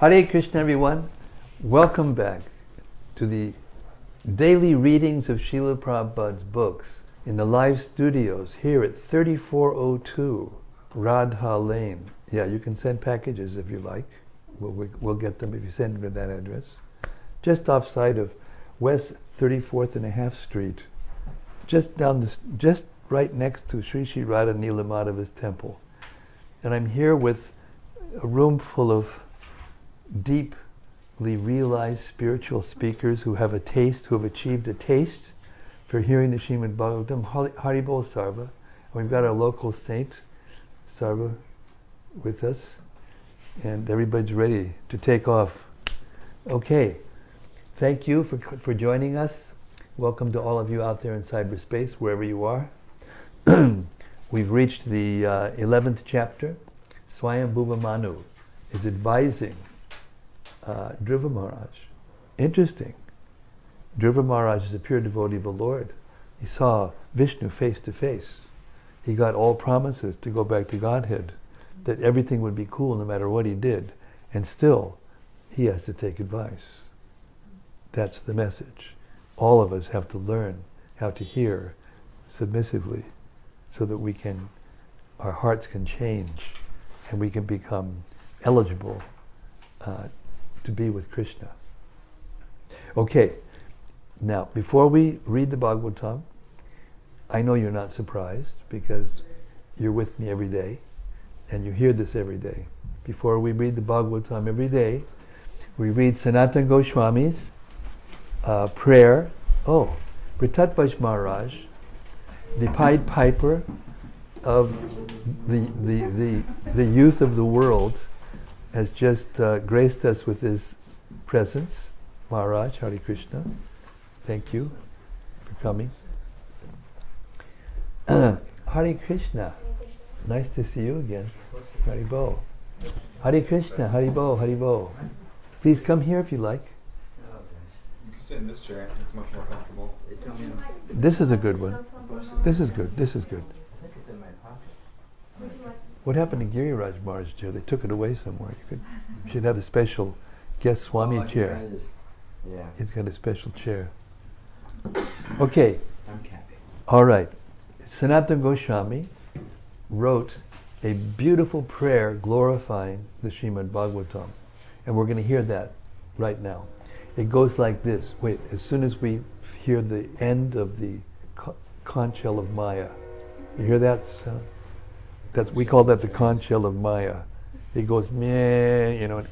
Hare Krishna, everyone. Welcome back to the daily readings of Srila Prabhupada's books in the live studios here at 3402 Radha Lane. Yeah, you can send packages if you like. We'll get them if you send them to that address. Just offside of West 34th and a half Street, just right next to Sri Sri Radha Nilamadhava's temple. And I'm here with a room full of deeply realized spiritual speakers who have achieved a taste for hearing the Srimad-Bhagavatam. Haribol Sarva. And we've got our local saint, Sarva, with us. And everybody's ready to take off. Okay. Thank you for joining us. Welcome to all of you out there in cyberspace, wherever you are. We've reached the 11th chapter. Svayambhuva Manu is advising Dhruva Maharaj. Interesting. Dhruva Maharaj is a pure devotee of the Lord. He saw Vishnu face to face. He got all promises to go back to Godhead, that everything would be cool no matter what he did. And still, he has to take advice. That's the message. All of us have to learn how to hear submissively so that our hearts can change and we can become eligible to be with Krishna. Okay, now before we read the Bhagavatam, I know you're not surprised because you're with me every day and you hear this every day. Before we read the Bhagavatam every day, we read Sanatana Goswami's prayer. Oh, Britatvash Maharaj, the Pied Piper of the youth of the world, has just graced us with his presence. Maharaj, Hare Krishna, thank you for coming. Hare Krishna, nice to see you again. Haribo. Hare Krishna, Haribo, Haribo. Please come here if you like. You can sit in this chair, it's much more comfortable. This is a good one. This is good, this is good. What happened to Giriraj Maharaj's chair? They took it away somewhere. You should have a special guest Swami chair. Yeah. He's got a special chair. Okay. I'm happy. All right. Sanatana Goswami wrote a beautiful prayer glorifying the Srimad-Bhagavatam. And we're going to hear that right now. It goes like this. Wait, as soon as we hear the end of the conch shell of Maya. You hear that sound? We call that the conch shell of Maya. It goes meh, it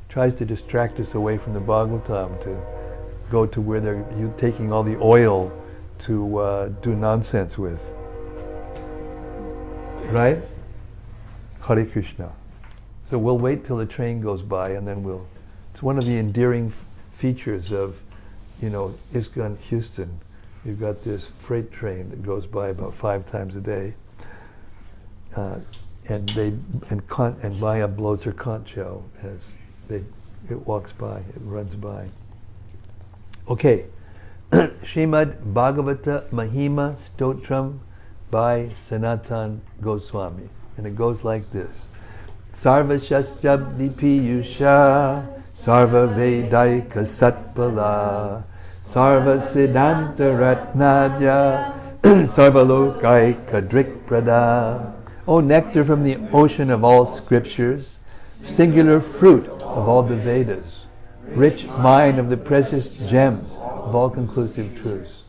tries to distract us away from the Bhagavatam to go to where they're taking all the oil to do nonsense with. Right? Hare Krishna. So we'll wait till the train goes by and then it's one of the endearing features of, ISKCON Houston. You've got this freight train that goes by about 5 times a day. And Maya blows her conch shell as it walks by, it runs by. Okay, Srimad-Bhagavata Mahima Stotram by Sanatana Goswami. And it goes like this. Sarva Shastabdi Piyusha Sarva Vedaika Satpala Sarva Siddhanta Ratnadya Sarva Lokaika Drikprada. O nectar from the ocean of all scriptures, singular fruit of all the Vedas, rich mine of the precious gems of all conclusive truths.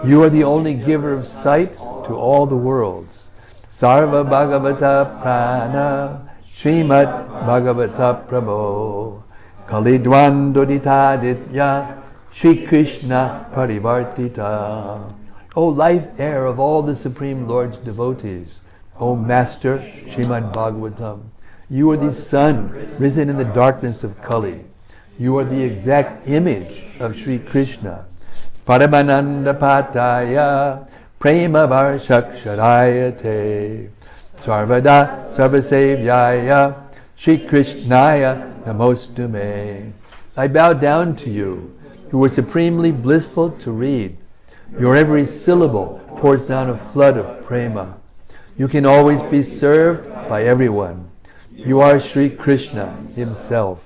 You are the only giver of sight to all the worlds. Sarva Bhagavata Prana Srimad Bhagavata Prabho Kalidwandoditaditya Shri Krishna Parivartita. O life air of all the Supreme Lord's devotees, O Master Srimad-Bhagavatam, you are the sun risen in the darkness of Kali. You are the exact image of Sri Krishna. Paramananda Pataya Prema Varshaksharayate Sarvada Sarvasevyaya Shri Krishnaya Namostume. I bow down to you, who are supremely blissful to read. Your every syllable pours down a flood of prema. You can always be served by everyone. You are Sri Krishna himself.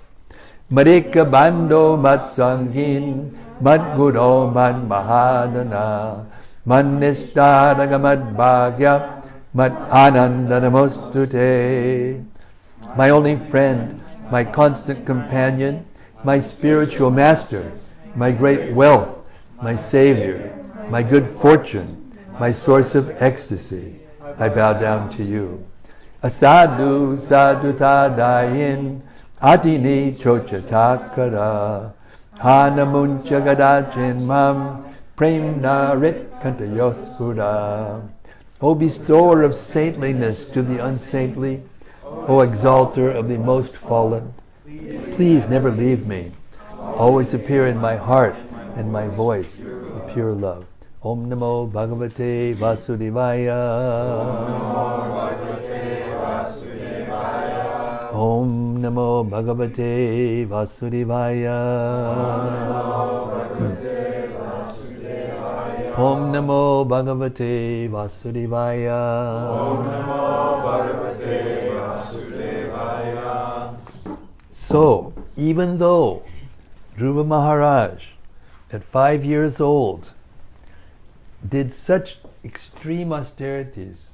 Marika Bando Mat Sangin, Mat Guru Man Mahadana, Man Nishtadaga Mad Bhagya, Mat Ananda Namostute. My only friend, my constant companion, my spiritual master, my great wealth, my savior, my good fortune, my source of ecstasy, I bow down to you. Asadu sadutadayin, adini chochatakara, hanamuncha gadachin mam, premna rit kantayosura. O bestower of saintliness to the unsaintly, O exalter of the most fallen, please never leave me. Always appear in my heart and my voice with pure love. Om Namo Bhagavate Vasudevaya. Om Namo Bhagavate Vasudevaya. Om Namo Bhagavate Vasudevaya. So, even though Dhruva Maharaj, at 5 years old, did such extreme austerities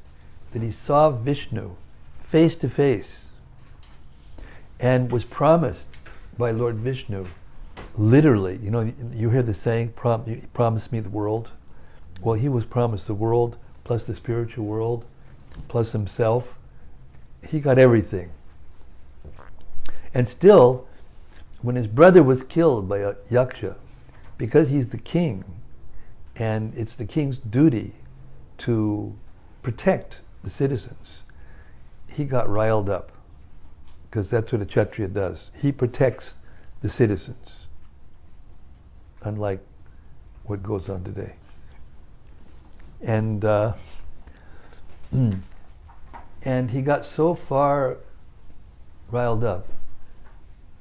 that he saw Vishnu face to face and was promised by Lord Vishnu, literally, you hear the saying, he promised me the world. Well, he was promised the world plus the spiritual world plus himself. He got everything. And still, when his brother was killed by a yaksha, because he's the king, and it's the king's duty to protect the citizens, he got riled up, because that's what a Kshatriya does. He protects the citizens, unlike what goes on today. And and he got so far riled up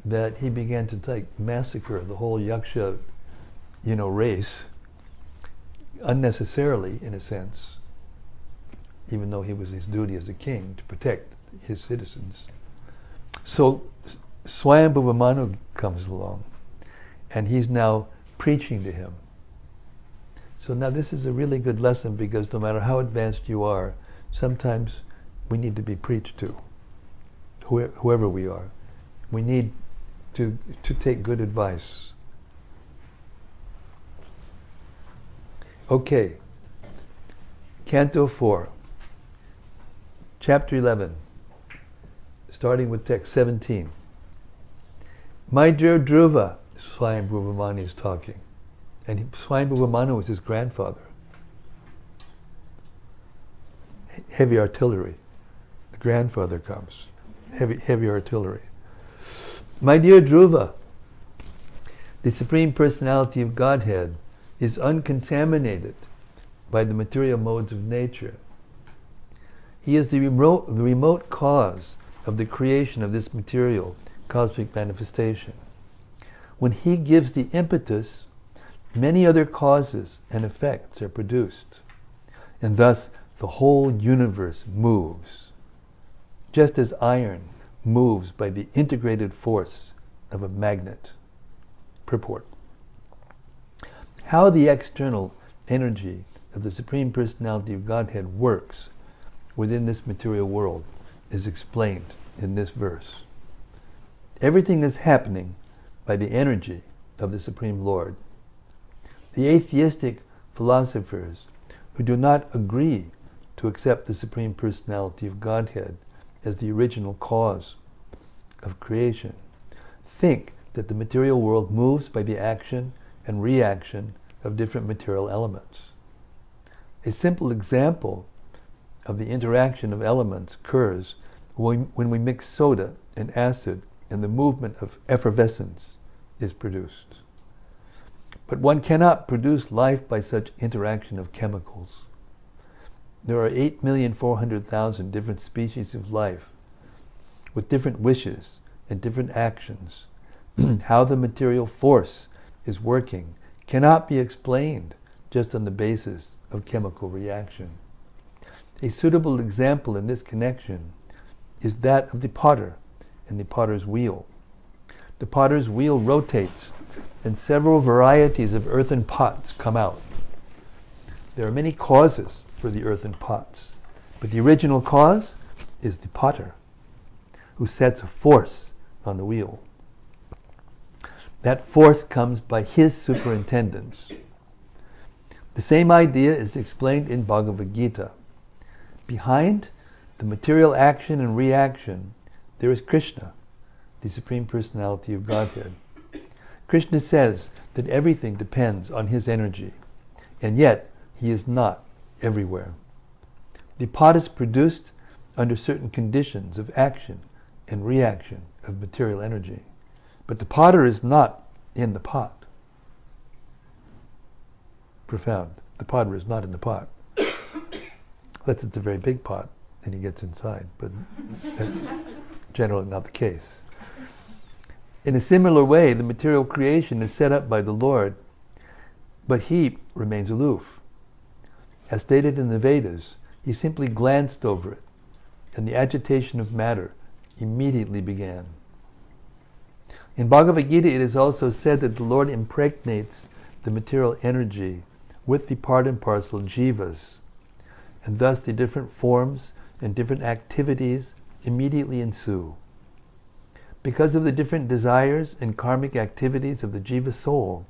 that he began to massacre the whole yaksha, race, unnecessarily, in a sense, even though it was his duty as a king to protect his citizens. So Svayambhuva Manu comes along, and he's now preaching to him. So now this is a really good lesson, because no matter how advanced you are, sometimes we need to be preached to, whoever we are. We need to take good advice. Okay, Canto 4, Chapter 11, starting with text 17. My dear Dhruva, Svayambhuva Manu is talking. And Svayambhuva Manu was his grandfather. Heavy artillery. The grandfather comes. Heavy artillery. My dear Dhruva, the Supreme Personality of Godhead is uncontaminated by the material modes of nature. He is the remote cause of the creation of this material cosmic manifestation. When he gives the impetus, many other causes and effects are produced, and thus the whole universe moves, just as iron moves by the integrated force of a magnet. Purport. How the external energy of the Supreme Personality of Godhead works within this material world is explained in this verse. Everything is happening by the energy of the Supreme Lord. The atheistic philosophers who do not agree to accept the Supreme Personality of Godhead as the original cause of creation think that the material world moves by the action and reaction of different material elements. A simple example of the interaction of elements occurs when we mix soda and acid, and the movement of effervescence is produced. But one cannot produce life by such interaction of chemicals. There are 8,400,000 different species of life with different wishes and different actions. How the material force is working cannot be explained just on the basis of chemical reaction. A suitable example in this connection is that of the potter and the potter's wheel. the potter's wheel rotates and several varieties of earthen pots come out. There are many causes for the earthen pots, but the original cause is the potter, who sets a force on the wheel. That force comes by his superintendence. The same idea is explained in Bhagavad Gita. Behind the material action and reaction, there is Krishna, the Supreme Personality of Godhead. Krishna says that everything depends on his energy, and yet he is not everywhere. The pot is produced under certain conditions of action and reaction of material energy, but the potter is not in the pot. Profound. The potter is not in the pot. Unless it's a very big pot and he gets inside, but that's generally not the case. In a similar way, the material creation is set up by the Lord, but he remains aloof. As stated in the Vedas, he simply glanced over it, and the agitation of matter immediately began. In Bhagavad Gita, it is also said that the Lord impregnates the material energy with the part and parcel jivas, and thus the different forms and different activities immediately ensue. Because of the different desires and karmic activities of the jiva soul,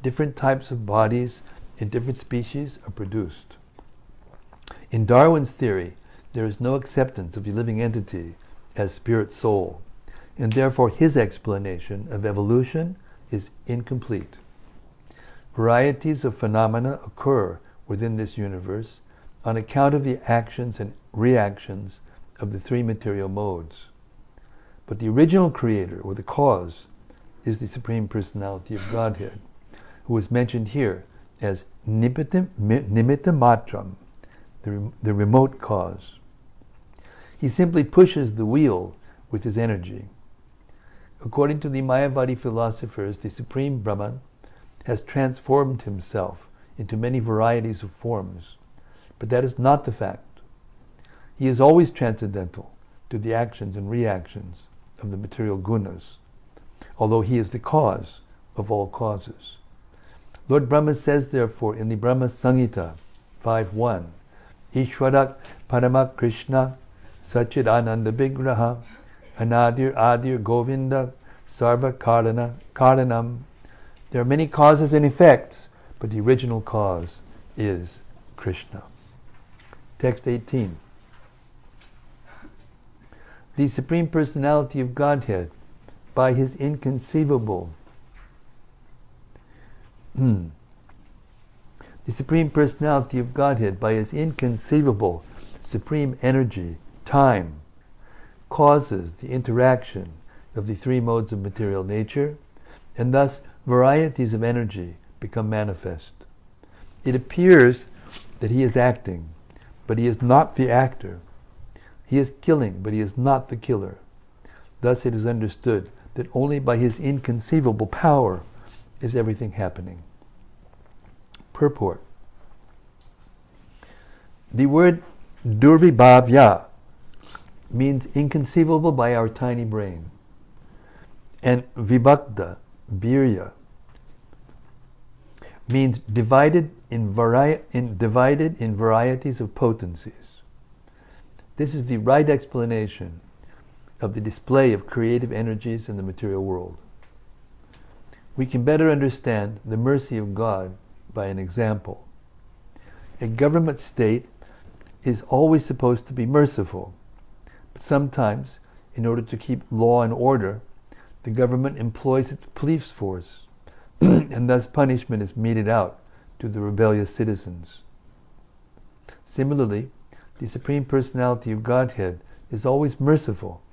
different types of bodies in different species are produced. In Darwin's theory, there is no acceptance of the living entity as spirit soul, and therefore his explanation of evolution is incomplete. Varieties of phenomena occur within this universe on account of the actions and reactions of the three material modes. But the original creator, or the cause, is the Supreme Personality of Godhead, who is mentioned here as nimitta matram, the remote cause. He simply pushes the wheel with his energy. According to the Mayavadi philosophers, the Supreme Brahman has transformed himself into many varieties of forms, but that is not the fact. He is always transcendental to the actions and reactions of the material gunas, although he is the cause of all causes. Lord Brahma says, therefore, in the Brahma Samhita 5.1, Ishwarak Paramak Krishna Sachid Ananda Vigraha Anadir Adir Govinda Sarva Karanam. There are many causes and effects, but the original cause is Krishna. Text 18. The Supreme Personality of Godhead, by his inconceivable the Supreme Personality of Godhead, by his inconceivable supreme energy, time, causes the interaction of the three modes of material nature, and thus varieties of energy become manifest. It appears that he is acting, but he is not the actor. He is killing, but he is not the killer. Thus it is understood that only by his inconceivable power is everything happening. Purport. The word durvibhavya means inconceivable by our tiny brain, and vibhakta, virya, means divided in varieties of potencies. This is the right explanation of the display of creative energies in the material world. We can better understand the mercy of God by an example. A government state is always supposed to be merciful, but sometimes, in order to keep law and order, the government employs its police force, and thus punishment is meted out to the rebellious citizens. Similarly, the Supreme Personality of Godhead is always merciful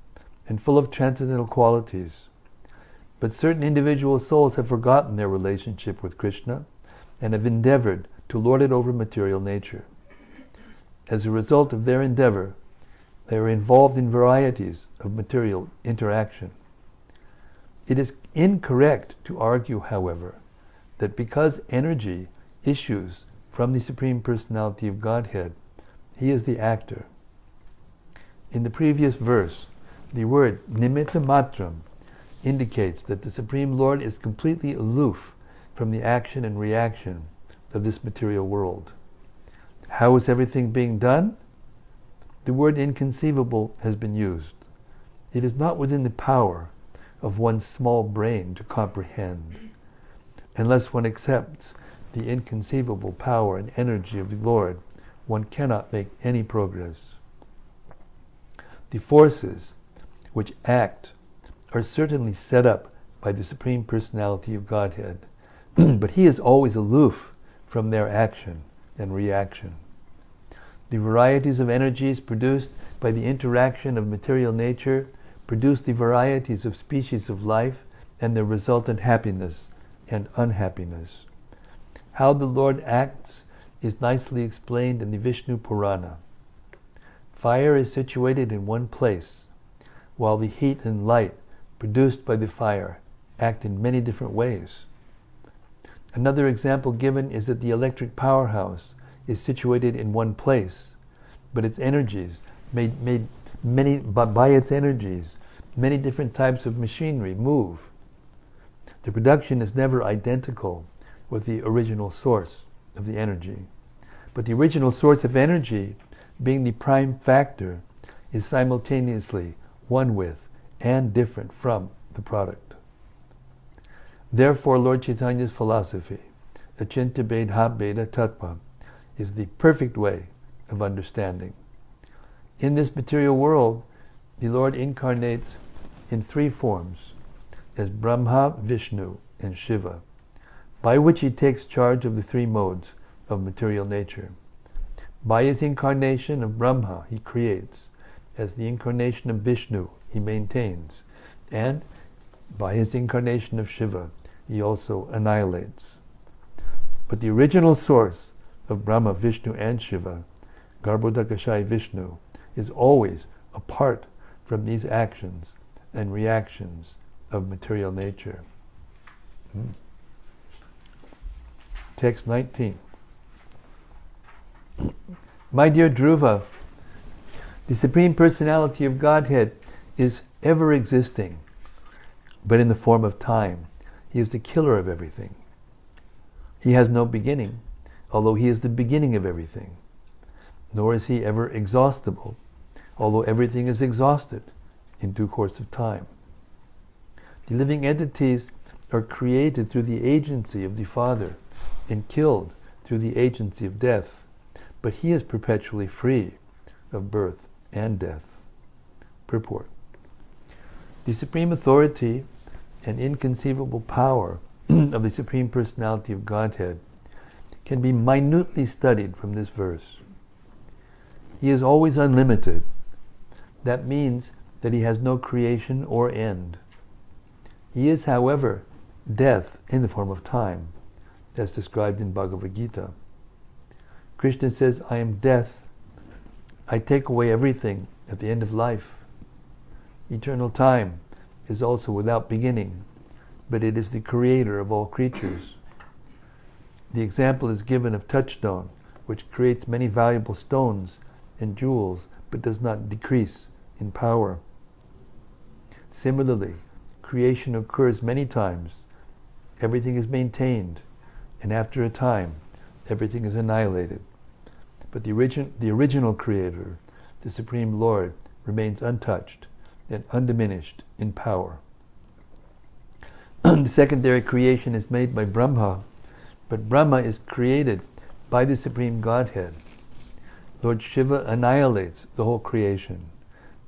and full of transcendental qualities. But certain individual souls have forgotten their relationship with Krishna and have endeavored to lord it over material nature. As a result of their endeavor, they are involved in varieties of material interaction. It is incorrect to argue, however, that because energy issues from the Supreme Personality of Godhead, he is the actor. In the previous verse, the word nimitta matram indicates that the Supreme Lord is completely aloof from the action and reaction of this material world. How is everything being done? The word inconceivable has been used. It is not within the power of one's small brain to comprehend. Unless one accepts the inconceivable power and energy of the Lord, one cannot make any progress. The forces which act are certainly set up by the Supreme Personality of Godhead, but He is always aloof from their action and reaction. The varieties of energies produced by the interaction of material nature produce the varieties of species of life and their resultant happiness and unhappiness. How the Lord acts is nicely explained in the Vishnu Purana. Fire is situated in one place, while the heat and light produced by the fire act in many different ways. Another example given is that the electric powerhouse is situated in one place, but its energies by its energies, many different types of machinery move. The production is never identical with the original source of the energy, but the original source of energy, being the prime factor, is simultaneously one with and different from the product. Therefore, Lord Chaitanya's philosophy, Achintya Bhedha Bheda Tattva, is the perfect way of understanding. In this material world, the Lord incarnates in three forms, as Brahma, Vishnu, and Shiva, by which He takes charge of the three modes of material nature. By His incarnation of Brahma, He creates. As the incarnation of Vishnu, He maintains. And by His incarnation of Shiva, He also annihilates. But the original source of Brahma, Vishnu, and Shiva, Garbhodakashai Vishnu, is always apart from these actions and reactions of material nature. Text 19. My dear Dhruva, the Supreme Personality of Godhead is ever existing, but in the form of time. He is the killer of everything. He has no beginning, although He is the beginning of everything. Nor is He ever exhaustible, although everything is exhausted in due course of time. The living entities are created through the agency of the Father and killed through the agency of death, but He is perpetually free of birth and death. Purport. The supreme authority and inconceivable power of the Supreme Personality of Godhead can be minutely studied from this verse. He is always unlimited. That means that He has no creation or end. He is, however, death in the form of time, as described in Bhagavad Gita. Krishna says, I am death. I take away everything at the end of life. Eternal time is also without beginning, but it is the creator of all creatures. The example is given of touchstone, which creates many valuable stones and jewels, but does not decrease in power. Similarly, creation occurs many times. Everything is maintained, and after a time, everything is annihilated. But the original Creator, the Supreme Lord, remains untouched and undiminished in power. The secondary creation is made by Brahma, but Brahma is created by the Supreme Godhead. Lord Shiva annihilates the whole creation,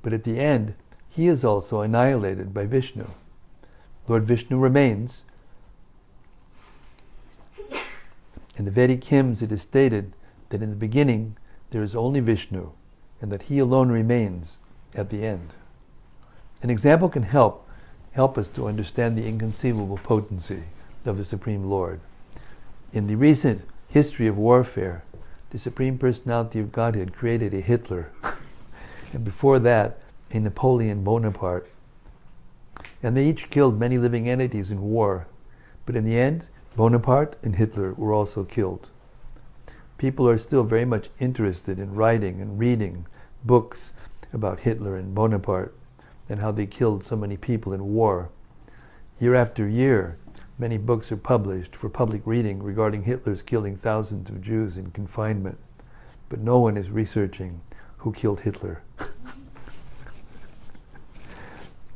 but at the end, He is also annihilated by Vishnu. Lord Vishnu remains. In the Vedic hymns it is stated that in the beginning there is only Vishnu, and that He alone remains at the end. An example can help us to understand the inconceivable potency of the Supreme Lord. In the recent history of warfare, the Supreme Personality of Godhead created a Hitler, and before that, a Napoleon Bonaparte. And they each killed many living entities in war, but in the end, Bonaparte and Hitler were also killed. People are still very much interested in writing and reading books about Hitler and Bonaparte and how they killed so many people in war. Year after year, many books are published for public reading regarding Hitler's killing thousands of Jews in confinement, but no one is researching who killed Hitler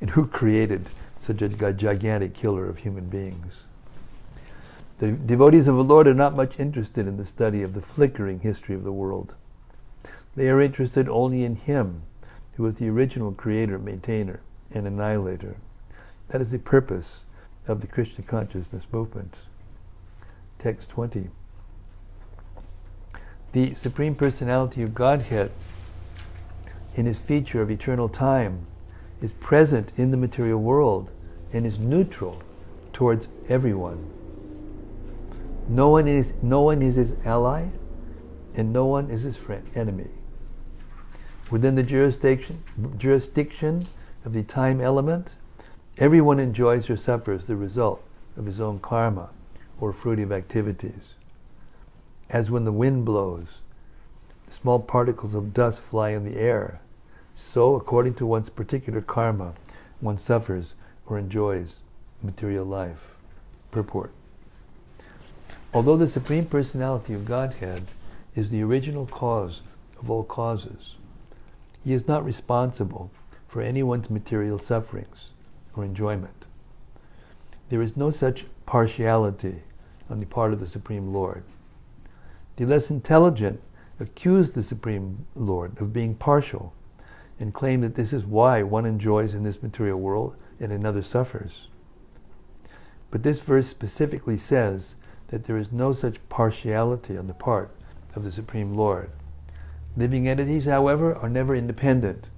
and who created such a gigantic killer of human beings. The devotees of the Lord are not much interested in the study of the flickering history of the world. They are interested only in Him, who is the original creator, maintainer, and annihilator. That is the purpose of the Krishna consciousness movement. Text 20. The Supreme Personality of Godhead, in His feature of eternal time, is present in the material world and is neutral towards everyone. No one is his ally, and no one is his enemy. Within the jurisdiction of the time element, everyone enjoys or suffers the result of his own karma or fruitive activities. As when the wind blows, small particles of dust fly in the air, so according to one's particular karma, one suffers or enjoys material life. Purport. Although the Supreme Personality of Godhead is the original cause of all causes, He is not responsible for anyone's material sufferings or enjoyment. There is no such partiality on the part of the Supreme Lord. The less intelligent accuse the Supreme Lord of being partial and claim that this is why one enjoys in this material world and another suffers. But this verse specifically says that there is no such partiality on the part of the Supreme Lord. Living entities, however, are never independent.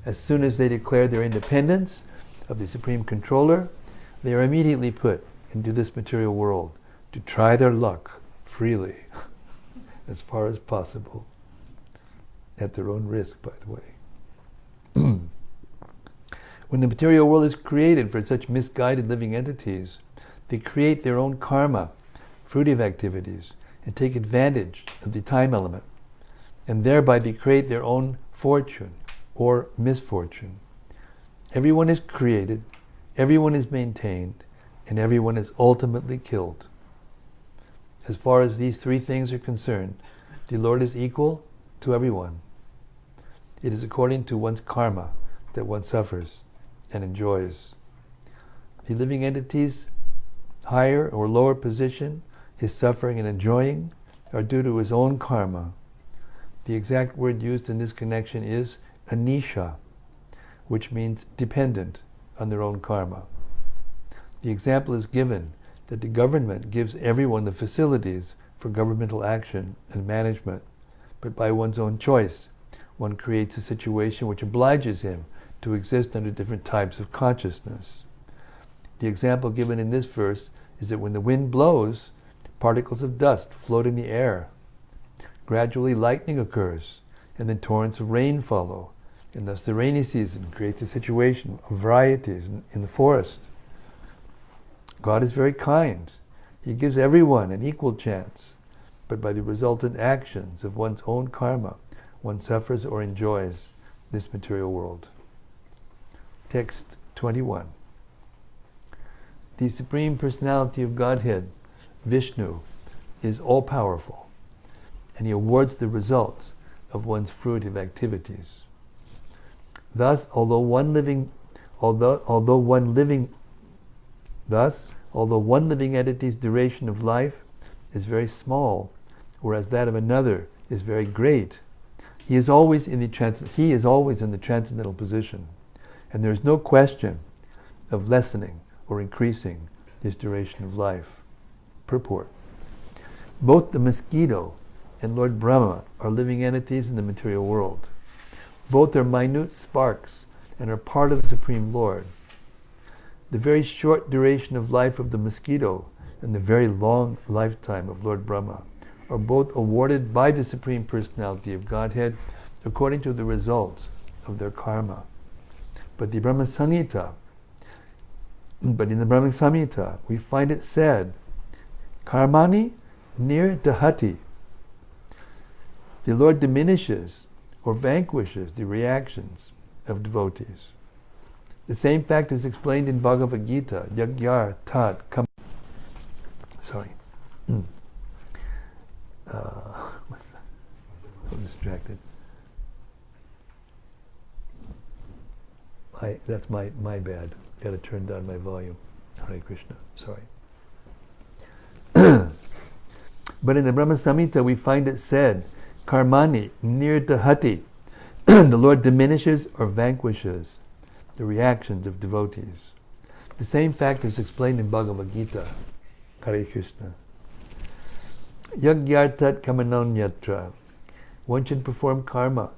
As soon as they declare their independence of the Supreme Controller, they are immediately put into this material world to try their luck freely, as far as possible, at their own risk, by the way. When the material world is created for such misguided living entities, they create their own karma, fruitive activities, and take advantage of the time element, and thereby they create their own fortune or misfortune. Everyone is created, everyone is maintained, and everyone is ultimately killed. As far as these three things are concerned, the Lord is equal to everyone. It is according to one's karma that one suffers and enjoys. The living entities, higher or lower position, his suffering and enjoying, are due to his own karma. The exact word used in this connection is anisha, which means dependent on their own karma. The example is given that the government gives everyone the facilities for governmental action and management, but by one's own choice, one creates a situation which obliges him to exist under different types of consciousness. The example given in this verse is that when the wind blows, particles of dust float in the air. Gradually lightning occurs, and then torrents of rain follow, and thus the rainy season creates a situation of varieties in the forest. God is very kind. He gives everyone an equal chance, but by the resultant actions of one's own karma, one suffers or enjoys this material world. Text 21. The Supreme Personality of Godhead, Vishnu, is all-powerful, and He awards the results of one's fruitive activities. Thus, although one living entity's duration of life is very small, whereas that of another is very great, he is always in the transcendental position, and there is no question of lessening or increasing his duration of life. Purport. Both the mosquito and Lord Brahma are living entities in the material world. Both are minute sparks and are part of the Supreme Lord. The very short duration of life of the mosquito and the very long lifetime of Lord Brahma are both awarded by the Supreme Personality of Godhead according to the results of their karma. But in the Brahma Samhita, we find it said, Karmani nir dahati. The Lord diminishes or vanquishes the reactions of devotees. The same fact is explained in Bhagavad Gita. Yagyar tat kam. Sorry. So distracted. That's my bad. Got to turn down my volume. Hare Krishna. Sorry. But in the Brahma Samhita we find it said, Karmani nirdahati. The Lord diminishes or vanquishes the reactions of devotees. The same fact is explained in Bhagavad Gita. Hare Krishna. Yagyartat kamanonyatra. One should perform karma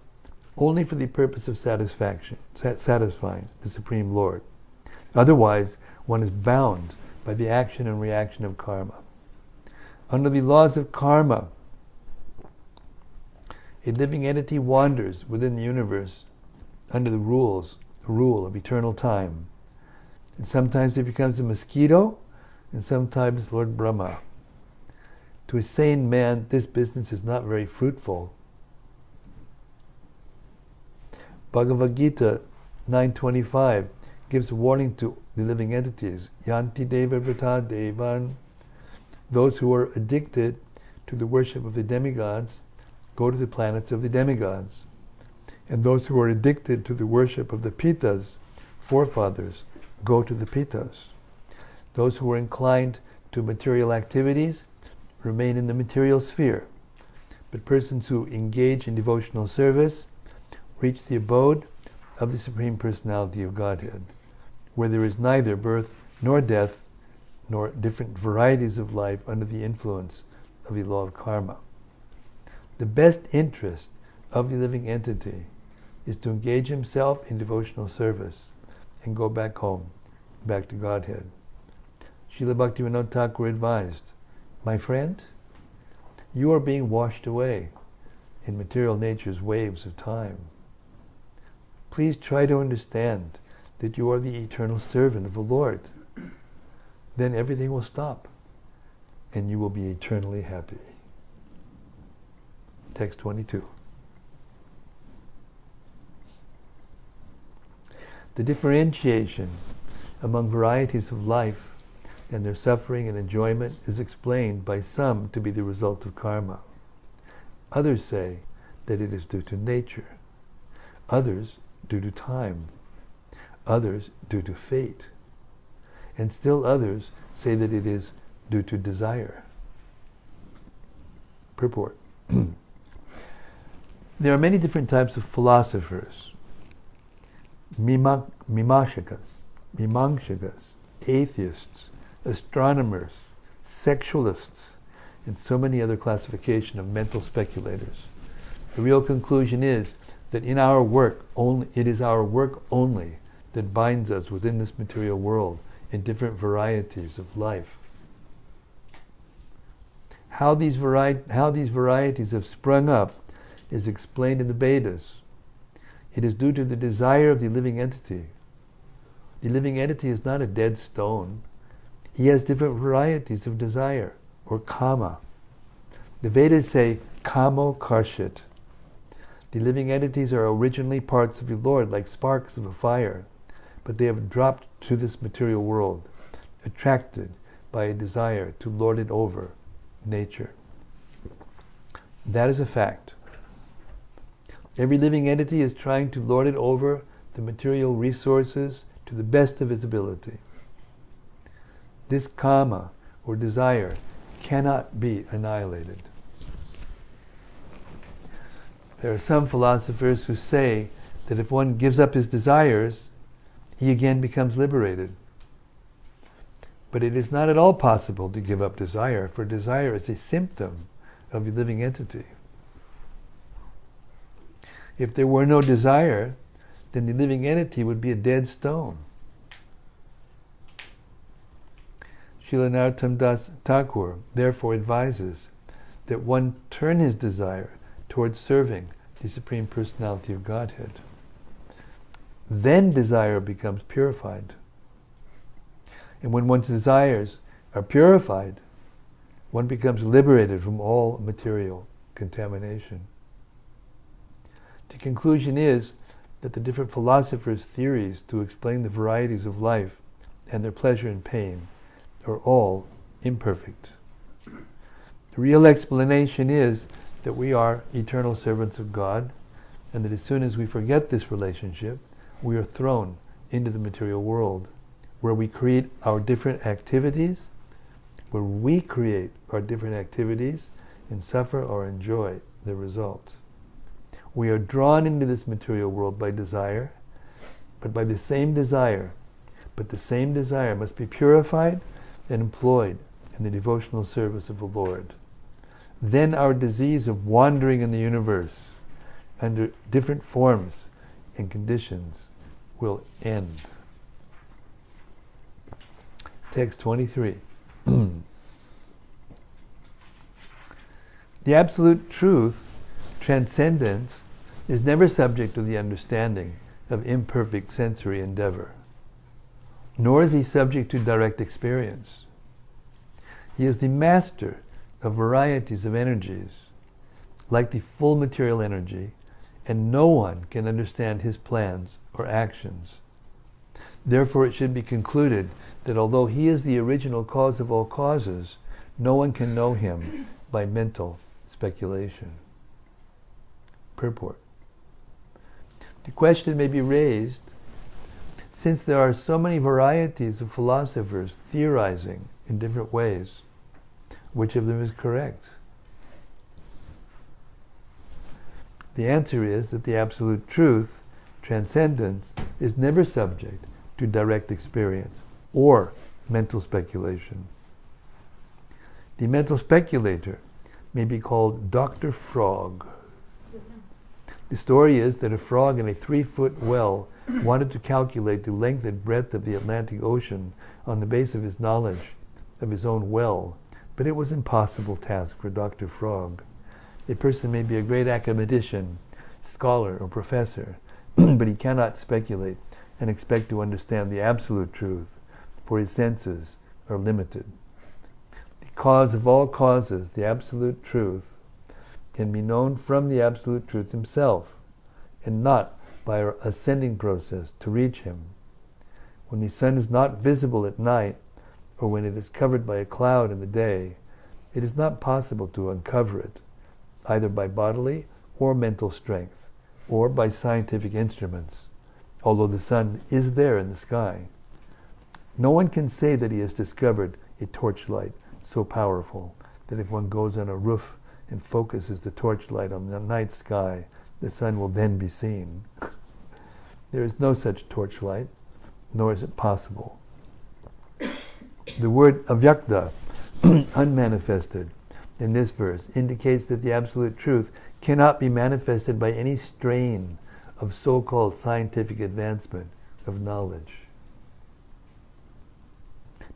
only for the purpose of satisfying the Supreme Lord. Otherwise, one is bound by the action and reaction of karma. Under the laws of karma, a living entity wanders within the universe under the rule of eternal time. And sometimes it becomes a mosquito, and sometimes Lord Brahma. To a sane man, this business is not very fruitful. Bhagavad Gita 9:25 gives a warning to the living entities. Yanti deva vrata devan. Those who are addicted to the worship of the demigods go to the planets of the demigods. And those who are addicted to the worship of the Pitas, forefathers, go to the Pitas. Those who are inclined to material activities remain in the material sphere. But persons who engage in devotional service reach the abode of the Supreme Personality of Godhead, where there is neither birth nor death, nor different varieties of life under the influence of the law of karma. The best interest of the living entity is to engage himself in devotional service and go back home, back to Godhead. Srila Bhaktivinoda Thakur advised, my friend, you are being washed away in material nature's waves of time. Please try to understand that you are the eternal servant of the Lord. Then everything will stop and you will be eternally happy. Text 22. The differentiation among varieties of life and their suffering and enjoyment is explained by some to be the result of karma. Others say that it is due to nature. Others due to time. Others due to fate. And still others say that it is due to desire. Purport. There are many different types of philosophers. Mimamsakas, atheists, astronomers, sexualists, and so many other classifications of mental speculators. The real conclusion is that in our work only, it is our work only that binds us within this material world in different varieties of life. How these varieties have sprung up is explained in the Vedas. It is due to the desire of the living entity. The living entity is not a dead stone. He has different varieties of desire, or kama. The Vedas say, kamo karshit. The living entities are originally parts of the Lord, like sparks of a fire, but they have dropped to this material world, attracted by a desire to lord it over nature. That is a fact. Every living entity is trying to lord it over the material resources to the best of its ability. This kama, or desire, cannot be annihilated. There are some philosophers who say that if one gives up his desires, he again becomes liberated. But it is not at all possible to give up desire, for desire is a symptom of the living entity. If there were no desire, then the living entity would be a dead stone. Srila Narottam Das Thakur therefore advises that one turn his desire towards serving the Supreme Personality of Godhead. Then desire becomes purified. And when one's desires are purified, one becomes liberated from all material contamination. The conclusion is that the different philosophers' theories to explain the varieties of life and their pleasure and pain are all imperfect. The real explanation is that we are eternal servants of God, and that as soon as we forget this relationship, we are thrown into the material world, where we create our different activities, and suffer or enjoy the result. We are drawn into this material world by desire, but the same desire must be purified and employed in the devotional service of the Lord. Then our disease of wandering in the universe under different forms and conditions will end. Text 23. The absolute truth, transcendence, is never subject to the understanding of imperfect sensory endeavor, nor is he subject to direct experience. He is the master of varieties of energies, like the full material energy, and no one can understand his plans or actions. Therefore it should be concluded that although he is the original cause of all causes, no one can know him by mental speculation. Purport. The question may be raised, since there are so many varieties of philosophers theorizing in different ways, which of them is correct? The answer is that the absolute truth, transcendence, is never subject to direct experience or mental speculation. The mental speculator may be called Dr. Frog. The story is that a frog in a 3-foot well wanted to calculate the length and breadth of the Atlantic Ocean on the basis of his knowledge of his own well, but it was an impossible task for Dr. Frog. A person may be a great academician, scholar, or professor, but he cannot speculate and expect to understand the absolute truth, for his senses are limited. The cause of all causes, the absolute truth, can be known from the absolute truth himself, and not by our ascending process to reach him. When the sun is not visible at night, or when it is covered by a cloud in the day, it is not possible to uncover it, either by bodily or mental strength, or by scientific instruments, although the sun is there in the sky. No one can say that he has discovered a torchlight so powerful that if one goes on a roof and focuses the torchlight on the night sky, the sun will then be seen. There is no such torchlight, nor is it possible. The word avyakta, unmanifested, in this verse indicates that the absolute truth cannot be manifested by any strain of so-called scientific advancement of knowledge.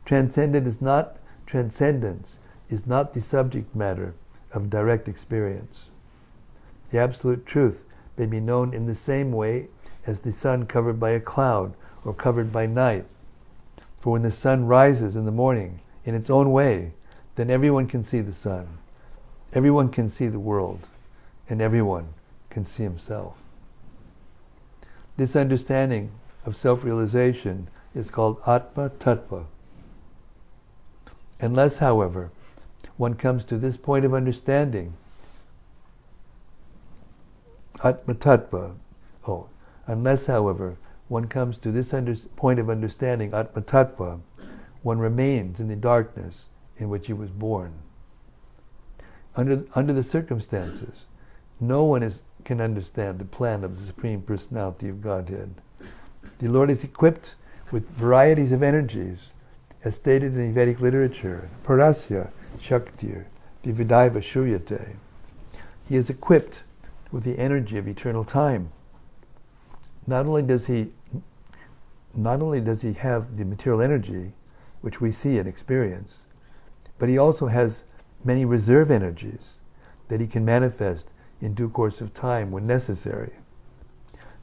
Transcendence is not the subject matter of direct experience. The absolute truth may be known in the same way as the sun covered by a cloud or covered by night. For when the sun rises in the morning in its own way, then everyone can see the sun, everyone can see the world, and everyone can see himself. This understanding of self-realization is called Atma Tattva. Unless, however, one comes to this point of understanding, Atma Tattva, unless, however, one comes to this point of understanding, Atma Tattva, one remains in the darkness in which he was born. Under the circumstances, no one can understand the plan of the Supreme Personality of Godhead. The Lord is equipped with varieties of energies, as stated in the Vedic literature, Parasya, Shaktir, Dividaiva Shuyate. He is equipped with the energy of eternal time. Not only does he have the material energy, which we see and experience, but he also has many reserve energies that he can manifest in due course of time when necessary.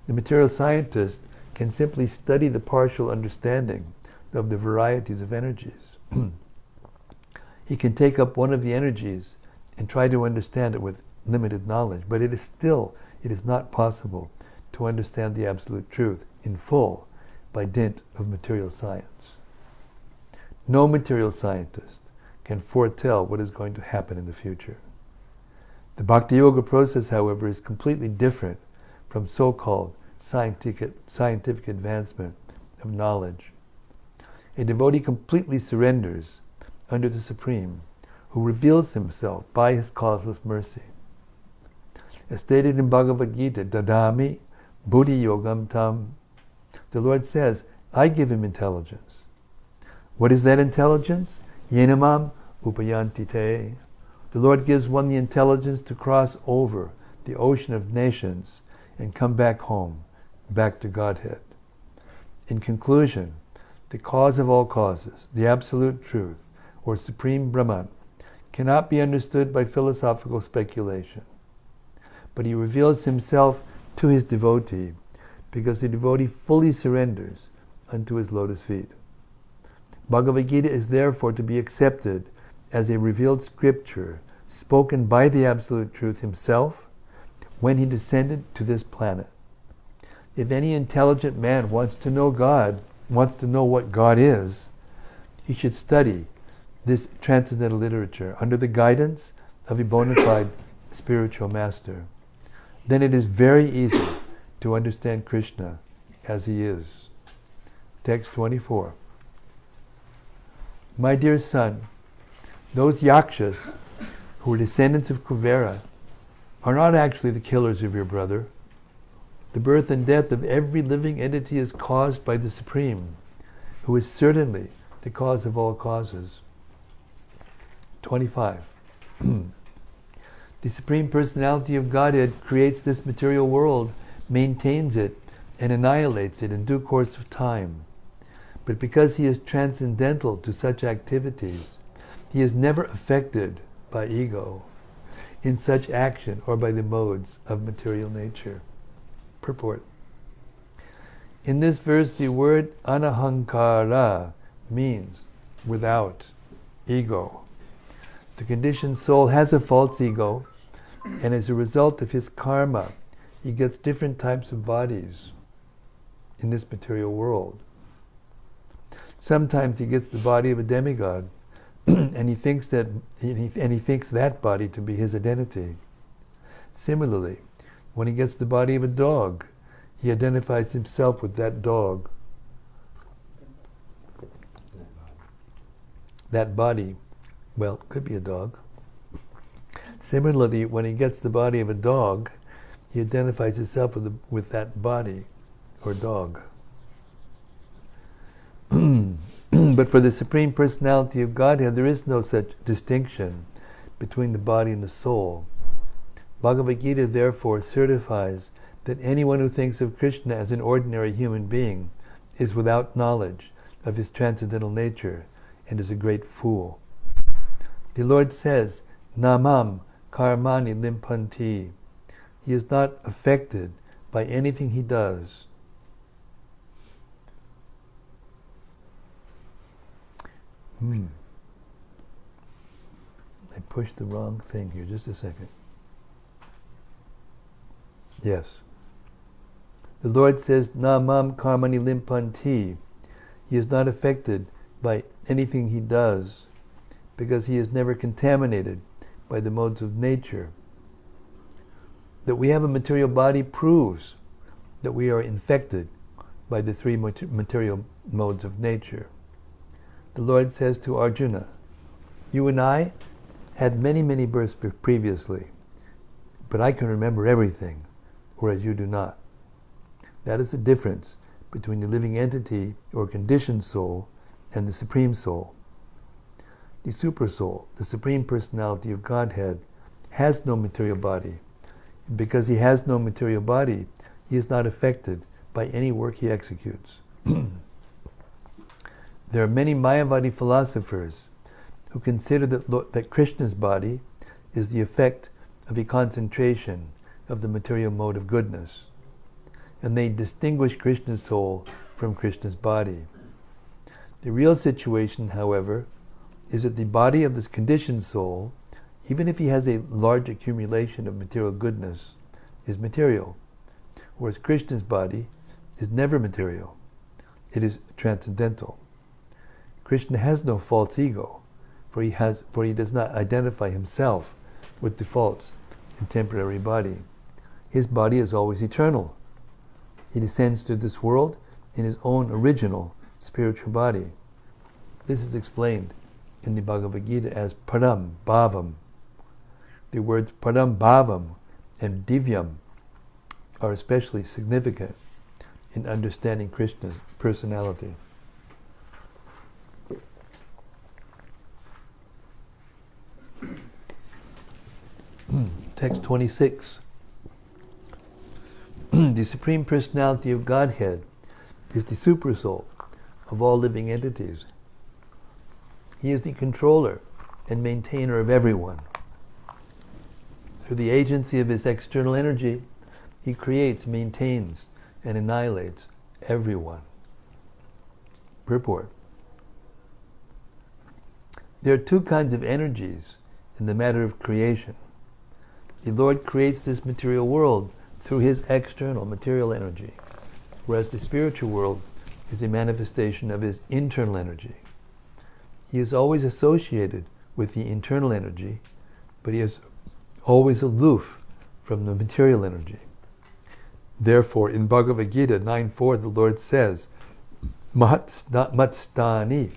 The material scientist can simply study the partial understanding of the varieties of energies. He can take up one of the energies and try to understand it with limited knowledge, but it is not possible to understand the absolute truth in full by dint of material science. No material scientist can foretell what is going to happen in the future. The Bhakti Yoga process, however, is completely different from so-called scientific advancement of knowledge. A devotee completely surrenders under the Supreme, who reveals himself by his causeless mercy. As stated in Bhagavad Gita, Dadami Buddhi Yogam Tam, the Lord says, I give him intelligence. What is that intelligence? Yenamam Upayanti Te. The Lord gives one the intelligence to cross over the ocean of nations and come back home, back to Godhead. In conclusion, the cause of all causes, the absolute truth, or Supreme Brahman, cannot be understood by philosophical speculation. But he reveals himself to his devotee because the devotee fully surrenders unto his lotus feet. Bhagavad Gita is therefore to be accepted as a revealed scripture spoken by the Absolute Truth himself when he descended to this planet. If any intelligent man wants to know God, wants to know what God is, he should study this transcendental literature under the guidance of a bona fide spiritual master. Then it is very easy to understand Krishna as he is. Text 24. My dear son, those yakshas who are descendants of Kuvera are not actually the killers of your brother. The birth and death of every living entity is caused by the Supreme, who is certainly the cause of all causes. 25. The Supreme Personality of Godhead creates this material world, maintains it, and annihilates it in due course of time. But because he is transcendental to such activities, he is never affected by ego in such action or by the modes of material nature. Purport. In this verse, the word anahankara means without ego. The conditioned soul has a false ego, and as a result of his karma, he gets different types of bodies in this material world. Sometimes he gets the body of a demigod, and he thinks that body to be his identity. Similarly, when he gets the body of a dog, he identifies himself with that dog. That body, well, could be a dog. Similarly, when he gets the body of a dog, he identifies himself with that body or dog. But for the Supreme Personality of Godhead, there is no such distinction between the body and the soul. Bhagavad Gita therefore certifies that anyone who thinks of Krishna as an ordinary human being is without knowledge of his transcendental nature and is a great fool. The Lord says, Namam karmani limpanti. He is not affected by anything he does. I pushed the wrong thing here, just a second. Yes. The Lord says, Namam karmani limpanti. He is not affected by anything he does because he is never contaminated by the modes of nature. That we have a material body proves that we are infected by the three material modes of nature. The Lord says to Arjuna, you and I had many, many births previously, but I can remember everything, whereas you do not. That is the difference between the living entity or conditioned soul and the Supreme Soul. The Super Soul, the Supreme Personality of Godhead, has no material body. And because he has no material body, he is not affected by any work he executes. There are many Mayavadi philosophers who consider that Krishna's body is the effect of a concentration of the material mode of goodness, and they distinguish Krishna's soul from Krishna's body. The real situation, however, is that the body of this conditioned soul, even if he has a large accumulation of material goodness, is material, whereas Krishna's body is never material. It is transcendental. Krishna has no false ego, for he does not identify himself with the false and temporary body. His body is always eternal. He descends to this world in his own original spiritual body. This is explained in the Bhagavad Gita as Param Bhavam. The words Param Bhavam and Divyam are especially significant in understanding Krishna's personality. Text 26. The Supreme Personality of Godhead is the Supersoul of all living entities. He is the controller and maintainer of everyone. Through the agency of his external energy, he creates, maintains, and annihilates everyone. Purport. There are two kinds of energies in the matter of creation. The Lord creates this material world through his external material energy, whereas the spiritual world is a manifestation of his internal energy. He is always associated with the internal energy, but he is always aloof from the material energy. Therefore, in Bhagavad Gita 9.4, the Lord says, Matstani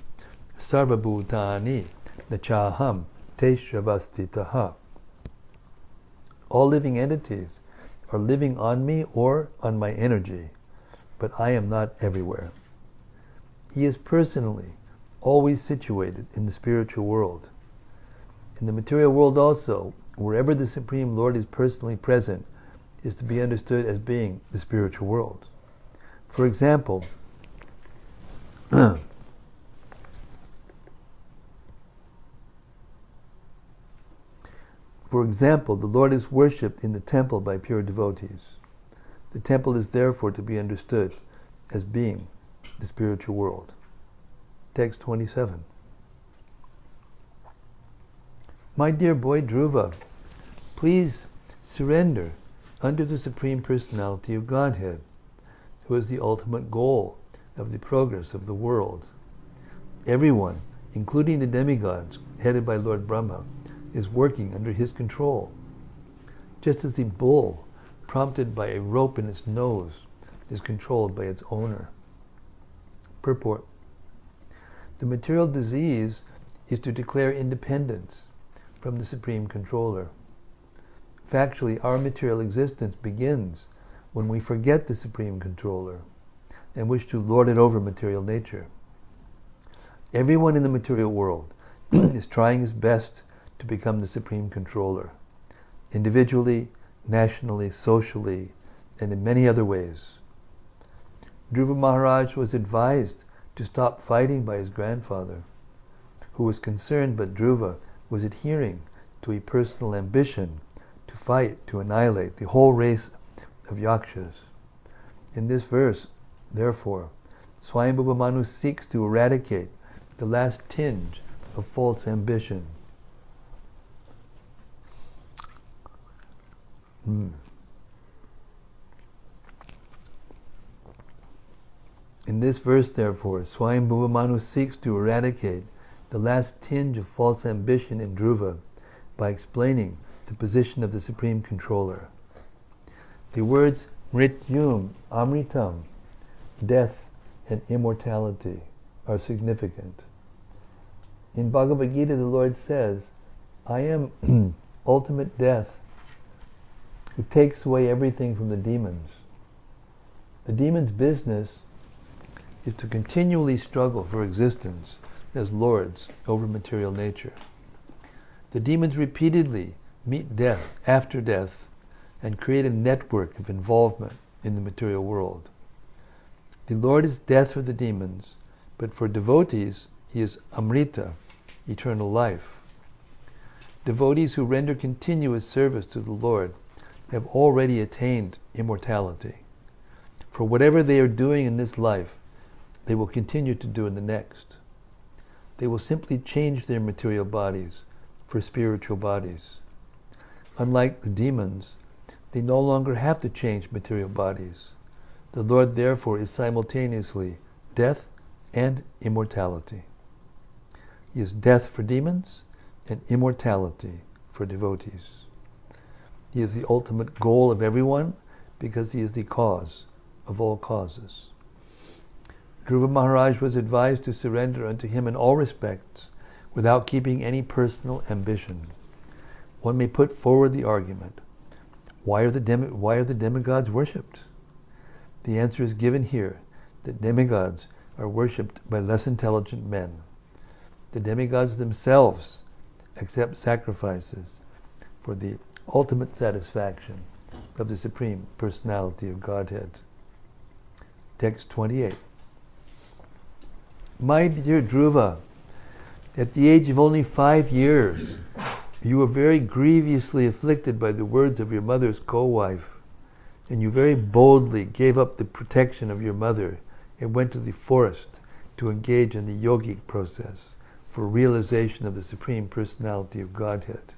sarvabhutani nachaham teshavastitaha. All living entities are living on me or on my energy, but I am not everywhere. He is personally always situated in the spiritual world. In the material world also, wherever the Supreme Lord is personally present, is to be understood as being the spiritual world. For example, the Lord is worshipped in the temple by pure devotees. The temple is therefore to be understood as being the spiritual world. Text 27. My dear boy Dhruva, please surrender under the Supreme Personality of Godhead, who is the ultimate goal of the progress of the world. Everyone, including the demigods headed by Lord Brahma, is working under his control. Just as the bull, prompted by a rope in its nose, is controlled by its owner. Purport. The material disease is to declare independence from the Supreme Controller. Factually, our material existence begins when we forget the Supreme Controller and wish to lord it over material nature. Everyone in the material world is trying his best to become the Supreme Controller, individually, nationally, socially, and in many other ways. Dhruva Maharaj was advised to stop fighting by his grandfather, who was concerned, but Dhruva was adhering to a personal ambition to fight, to annihilate the whole race of Yakshas. In this verse, therefore, Svayambhuva Manu seeks to eradicate the last tinge of false ambition. In this verse, therefore, Svayambhuva Manu seeks to eradicate the last tinge of false ambition in Dhruva by explaining the position of the Supreme Controller. The words Mrityum, Amritam, death and immortality are significant. In Bhagavad Gita, the Lord says, I am ultimate death, who takes away everything from the demons. The demons' business is to continually struggle for existence as lords over material nature. The demons repeatedly meet death after death and create a network of involvement in the material world. The Lord is death for the demons, but for devotees, he is Amrita, eternal life. Devotees who render continuous service to the Lord have already attained immortality. For whatever they are doing in this life, they will continue to do in the next. They will simply change their material bodies for spiritual bodies. Unlike the demons, They no longer have to change material bodies. The Lord therefore is simultaneously death and immortality. He is death for demons and immortality for devotees. He is the ultimate goal of everyone because he is the cause of all causes. Dhruva Maharaj was advised to surrender unto him in all respects without keeping any personal ambition. One may put forward the argument, why are the demigods worshipped? The answer is given here, that demigods are worshipped by less intelligent men. The demigods themselves accept sacrifices for the ultimate satisfaction of the Supreme Personality of Godhead. Text 28. My dear Dhruva, at the age of only 5 years, you were very grievously afflicted by the words of your mother's co-wife, and you very boldly gave up the protection of your mother and went to the forest to engage in the yogic process for realization of the Supreme Personality of Godhead.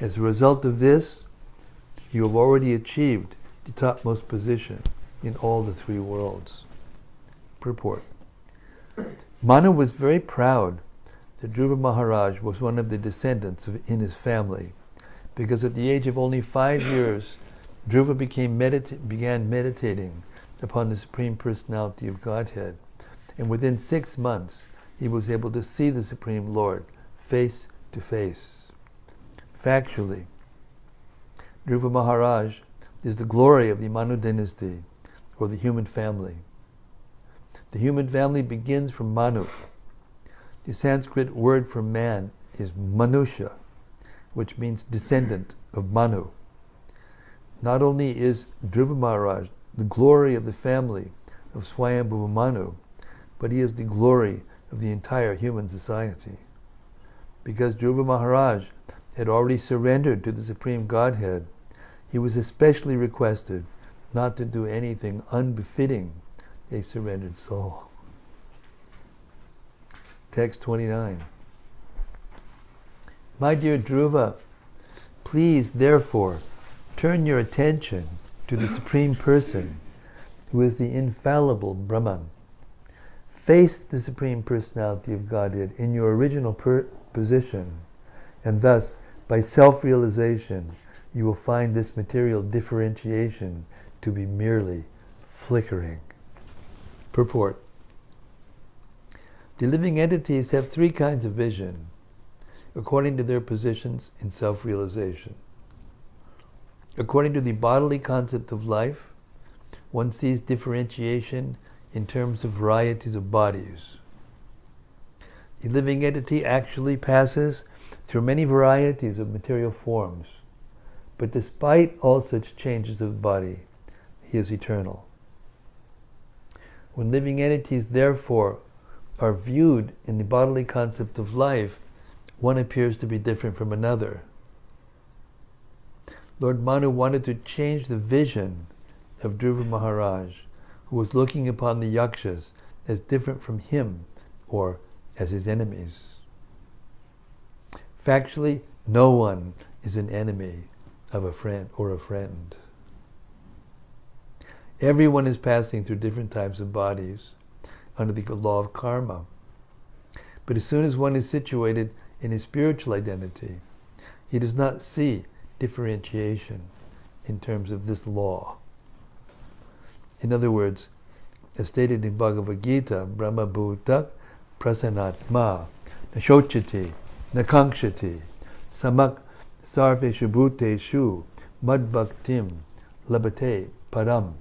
As a result of this, you have already achieved the topmost position in all the 3 worlds. Purport. Manu was very proud that Dhruva Maharaj was one of the descendants in his family, because at the age of only 5 years, Dhruva began meditating upon the Supreme Personality of Godhead, and within 6 months, he was able to see the Supreme Lord face to face. Factually, Dhruva Maharaj is the glory of the Manu dynasty, or the human family. The human family begins from Manu. The Sanskrit word for man is Manusha, which means descendant of Manu. Not only is Dhruva Maharaj the glory of the family of Svayambhuva Manu, but he is the glory of the entire human society. Because Dhruva Maharaj had already surrendered to the Supreme Godhead, he was especially requested not to do anything unbefitting a surrendered soul. Text 29. My dear Dhruva, please therefore turn your attention to the Supreme Person, who is the infallible Brahman. Face the Supreme Personality of Godhead in your original position, and thus, by self-realization, you will find this material differentiation to be merely flickering. Purport. The living entities have 3 kinds of vision, according to their positions in self-realization. According to the bodily concept of life, one sees differentiation in terms of varieties of bodies. The living entity actually passes through many varieties of material forms, but despite all such changes of the body, he is eternal. When living entities, therefore, are viewed in the bodily concept of life, one appears to be different from another. Lord Manu wanted to change the vision of Dhruva Maharaj, who was looking upon the yakshas as different from him or as his enemies. Factually, no one is an enemy of a friend or a friend. Everyone is passing through different types of bodies under the law of karma. But as soon as one is situated in his spiritual identity, he does not see differentiation in terms of this law. In other words, as stated in Bhagavad Gita, Brahma Bhuta Prasanatma Nashochati Nakangshati Samak Sarveshu Bhuteshu Madbhaktim Labate Param.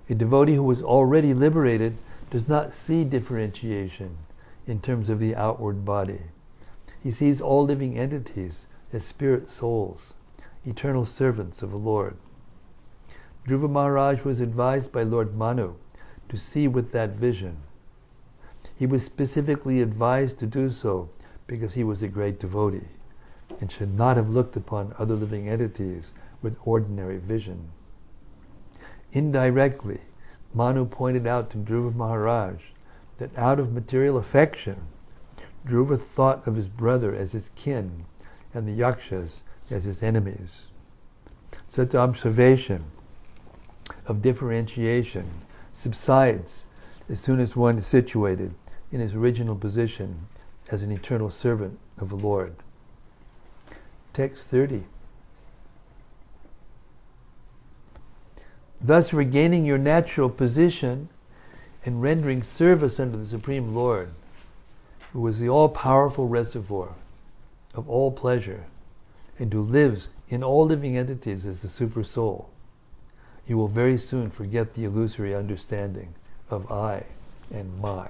A devotee who is already liberated does not see differentiation in terms of the outward body. He sees all living entities as spirit souls, eternal servants of the Lord. Dhruva Maharaj was advised by Lord Manu to see with that vision. He was specifically advised to do so because he was a great devotee and should not have looked upon other living entities with ordinary vision. Indirectly, Manu pointed out to Dhruva Maharaj that out of material affection, Dhruva thought of his brother as his kin and the yakshas as his enemies. Such observation of differentiation subsides as soon as one is situated in his original position as an eternal servant of the Lord. Text 30. Thus regaining your natural position and rendering service unto the Supreme Lord, who is the all-powerful reservoir of all pleasure, and who lives in all living entities as the Super Soul, you will very soon forget the illusory understanding of I and my.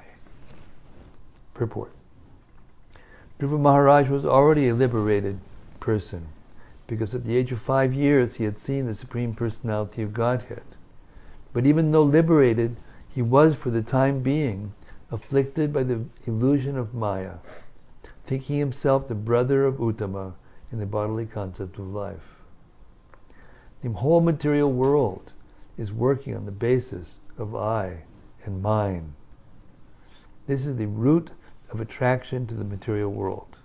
Purport. Dhruva Maharaj was already a liberated person, because at the age of 5 years he had seen the Supreme Personality of Godhead. But even though liberated, he was for the time being afflicted by the illusion of Maya, thinking himself the brother of Uttama in the bodily concept of life. The whole material world is working on the basis of I and mine. This is the root of attraction to the material world.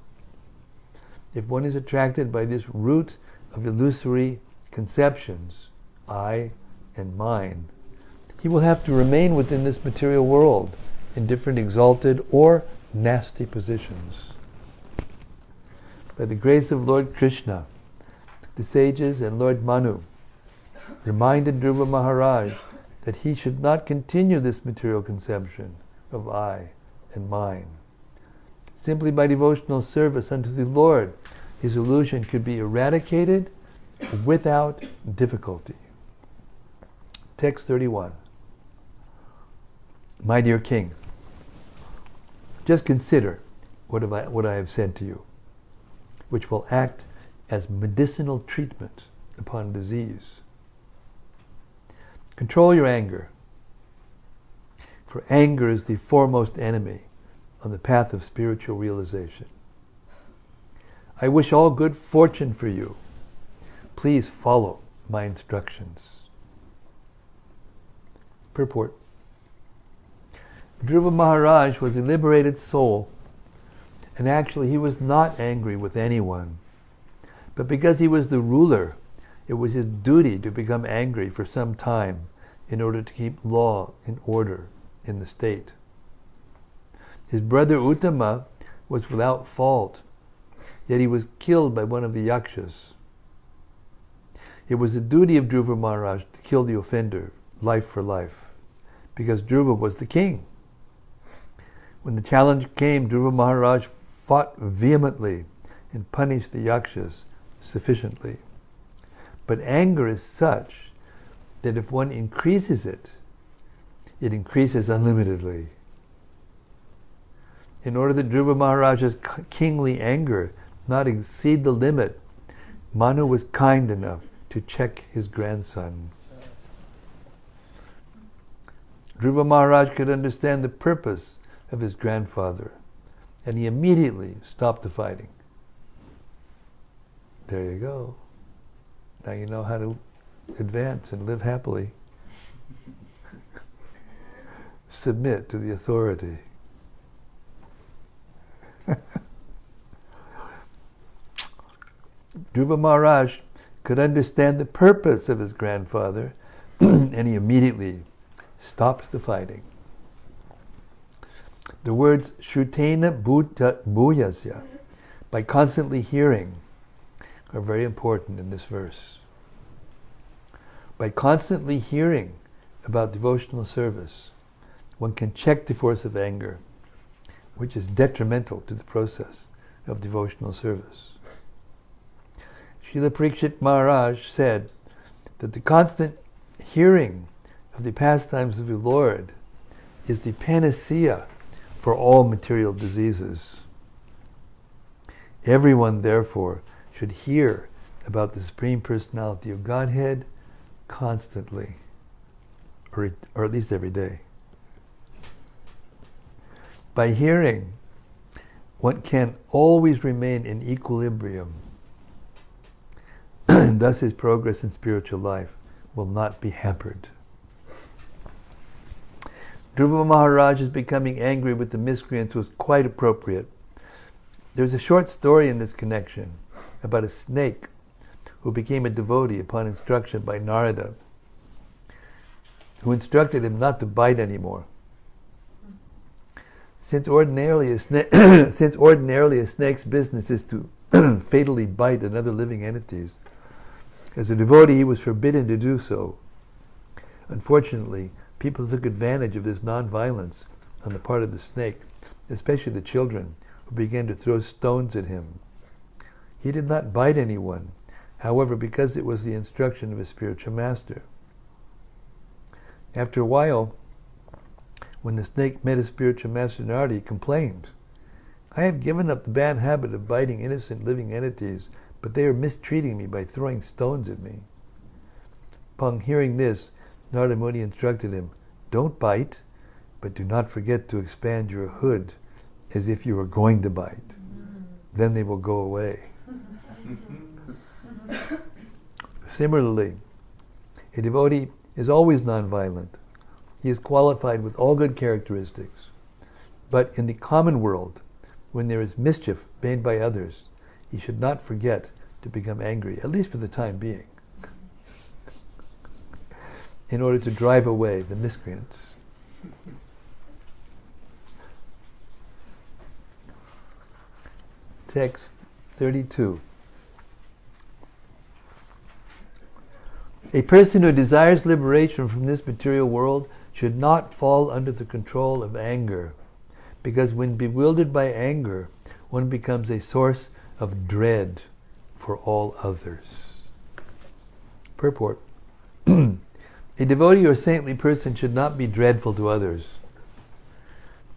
If one is attracted by this root of illusory conceptions, I and mine, he will have to remain within this material world in different exalted or nasty positions. By the grace of Lord Krishna, the sages and Lord Manu reminded Dhruva Maharaj that he should not continue this material conception of I and mine. Simply by devotional service unto the Lord, his illusion could be eradicated without difficulty. Text 31. My dear King, just consider what I have said to you, which will act as medicinal treatment upon disease. Control your anger, for anger is the foremost enemy on the path of spiritual realization. I wish all good fortune for you. Please follow my instructions. Purport. Dhruva Maharaj was a liberated soul, and actually he was not angry with anyone. But because he was the ruler, it was his duty to become angry for some time in order to keep law and order in the state. His brother Uttama was without fault, yet he was killed by one of the yakshas. It was the duty of Dhruva Maharaj to kill the offender, life for life, because Dhruva was the king. When the challenge came, Dhruva Maharaj fought vehemently and punished the yakshas sufficiently. But anger is such that if one increases it, it increases unlimitedly. In order that Dhruva Maharaj's kingly anger not exceed the limit, Manu was kind enough to check his grandson. Dhruva Maharaj could understand the purpose of his grandfather, and he immediately stopped the fighting. There you go. Now you know how to advance and live happily. Submit to the authority. Dhruva Maharaj could understand the purpose of his grandfather, and he immediately stopped the fighting. The words Shrutena Bhuyasya, by constantly hearing, are very important in this verse. By constantly hearing about devotional service, one can check the force of anger, which is detrimental to the process of devotional service. Srila Parikshit Maharaj said that the constant hearing of the pastimes of the Lord is the panacea for all material diseases. Everyone, therefore, should hear about the Supreme Personality of Godhead constantly, or at least every day. By hearing, one can always remain in equilibrium, and thus his progress in spiritual life will not be hampered. Dhruva Maharaj's becoming angry with the miscreants was quite appropriate. There's a short story in this connection about a snake who became a devotee upon instruction by Narada, who instructed him not to bite anymore. Since ordinarily a snake's business is to fatally bite another living entities, as a devotee he was forbidden to do so. Unfortunately, people took advantage of this non-violence on the part of the snake, especially the children, who began to throw stones at him. He did not bite anyone, however, because it was the instruction of a spiritual master. After a while, when the snake met his spiritual master Narada, he complained, "I have given up the bad habit of biting innocent living entities, but they are mistreating me by throwing stones at me." Upon hearing this, Narada Muni instructed him, "Don't bite, but do not forget to expand your hood as if you were going to bite. Then they will go away." Similarly, a devotee is always non-violent. He is qualified with all good characteristics. But in the common world, when there is mischief made by others, he should not forget to become angry, at least for the time being, in order to drive away the miscreants. Text 32. A person who desires liberation from this material world should not fall under the control of anger, because when bewildered by anger, one becomes a source of dread for all others. Purport. A devotee or saintly person should not be dreadful to others,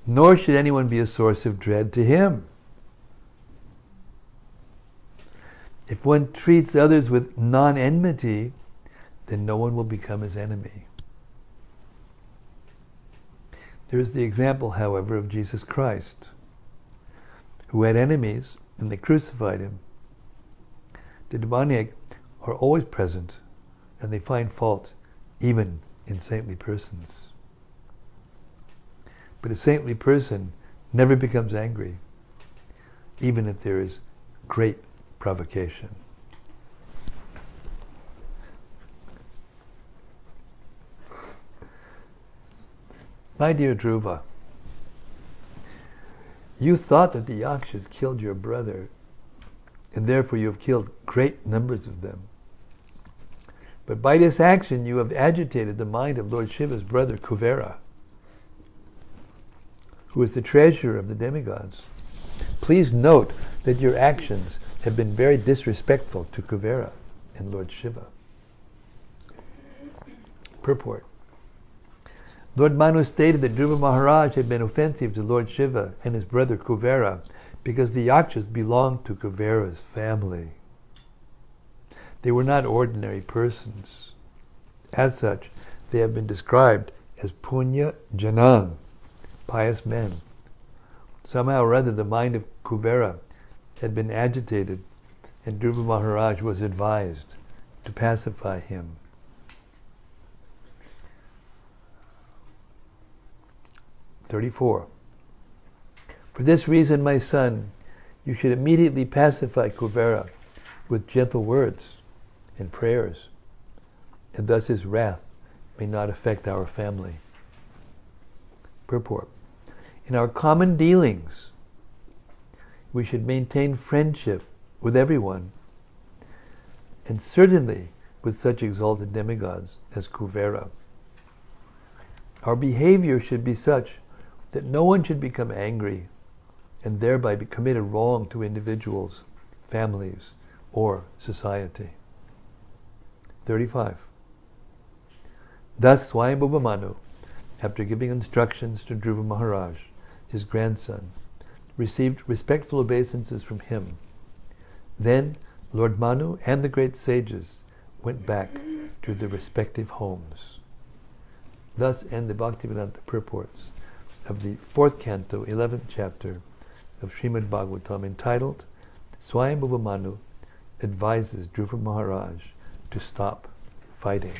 nor should anyone be a source of dread to him. If one treats others with non-enmity, then no one will become his enemy. There is the example, however, of Jesus Christ, who had enemies and they crucified him. The demoniac are always present, and they find fault even in saintly persons. But a saintly person never becomes angry, even if there is great provocation. My dear Dhruva, you thought that the Yakshas killed your brother, and therefore you have killed great numbers of them. But by this action you have agitated the mind of Lord Shiva's brother Kuvera, who is the treasurer of the demigods. Please note that your actions have been very disrespectful to Kuvera and Lord Shiva. Purport. Lord Manu stated that Dhruva Maharaj had been offensive to Lord Shiva and his brother Kuvera because the Yakshas belonged to Kuvera's family. They were not ordinary persons. As such, they have been described as Punya Janan, pious men. Somehow or other, the mind of Kuvera had been agitated, and Dhruva Maharaj was advised to pacify him. "34. For this reason, my son, you should immediately pacify Kuvera with gentle words and prayers, and thus his wrath may not affect our family." Purport. In our common dealings, we should maintain friendship with everyone, and certainly with such exalted demigods as Kuvera. Our behavior should be such that no one should become angry and thereby commit a wrong to individuals, families, or society. 35. Thus Svayambhuva Manu, after giving instructions to Dhruva Maharaj, his grandson, received respectful obeisances from him. Then Lord Manu and the great sages went back to their respective homes. Thus end the Bhaktivedanta purports of the 4th canto, 11th chapter of Srimad-Bhagavatam, entitled Svayambhuva Manu advises Dhruva Maharaj to stop fighting.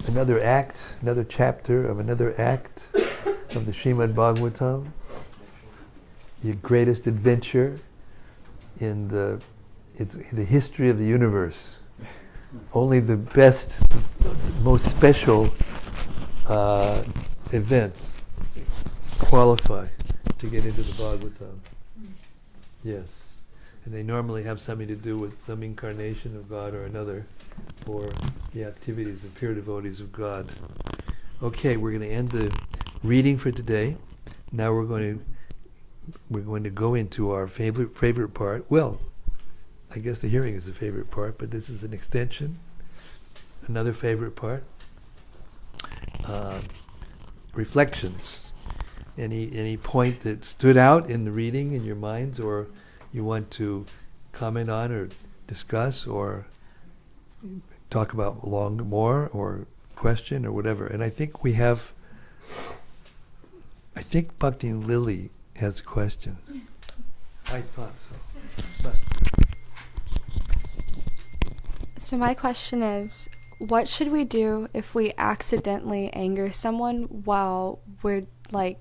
Another act, another chapter of another act of the Srimad-Bhagavatam. your greatest adventure in the history of the universe. Only the best, most special events qualify to get into the Bhagavatam. Yes. And they normally have something to do with some incarnation of God or another, or the activities of pure devotees of God. Okay, we're going to end the reading for today. Now we're going to go into our favorite part. Well, I guess the hearing is the favorite part, but this is an extension. Another favorite part. Reflections. Any point that stood out in the reading in your minds, or you want to comment on or discuss or talk about more or question or whatever. And I think Bhakti and Lily has a question. I thought so. So my question is, what should we do if we accidentally anger someone while we're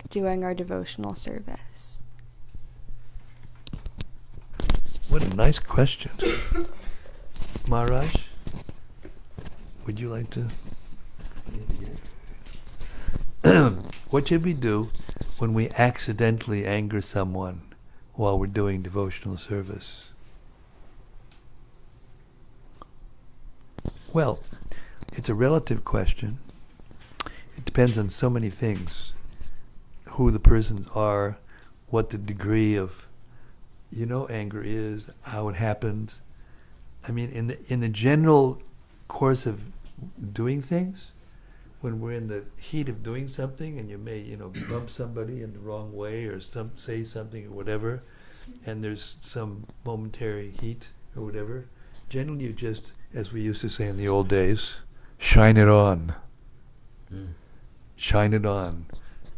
doing our devotional service? What a nice question. Maharaj, would you like to? What should we do when we accidentally anger someone while we're doing devotional service? Well, it's a relative question. It depends on so many things. Who the persons are, what the degree of anger is, how it happens. I mean, in the general course of doing things, when we're in the heat of doing something and you may, bump somebody in the wrong way or say something or whatever, and there's some momentary heat or whatever, generally you just, as we used to say in the old days, shine it on. Shine it on.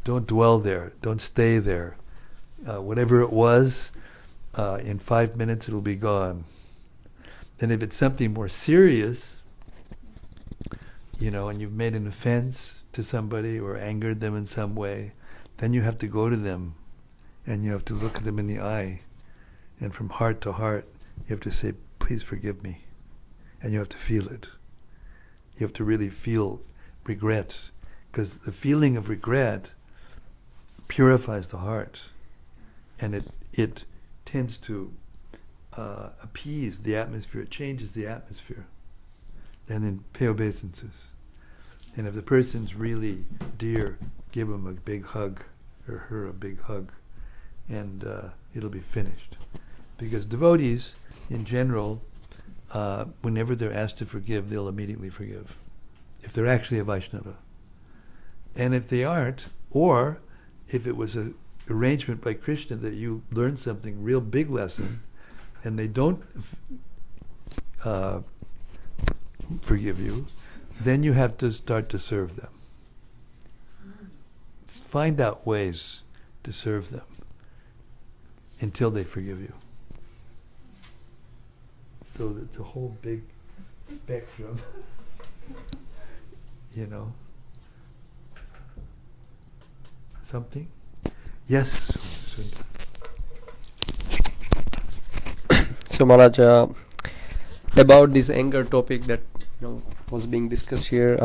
Don't dwell there. Don't stay there. Whatever it was, in 5 minutes it'll be gone. Then if it's something more serious, and you've made an offense to somebody or angered them in some way, then you have to go to them and you have to look at them in the eye. And from heart to heart, you have to say, please forgive me. And you have to feel it. You have to really feel regret. Because the feeling of regret purifies the heart. And it tends to appease the atmosphere. It changes the atmosphere. And then pay obeisances. And if the person's really dear, give him a big hug, or her a big hug, and it'll be finished. Because devotees, in general, whenever they're asked to forgive, they'll immediately forgive. If they're actually a Vaishnava. And if they aren't, or if it was an arrangement by Krishna that you learn something, real big lesson, and they don't forgive you, then you have to start to serve them. Find out ways to serve them until they forgive you. So it's a whole big spectrum, Something? Yes, Sundar. So Maharaja, about this anger topic that was being discussed here,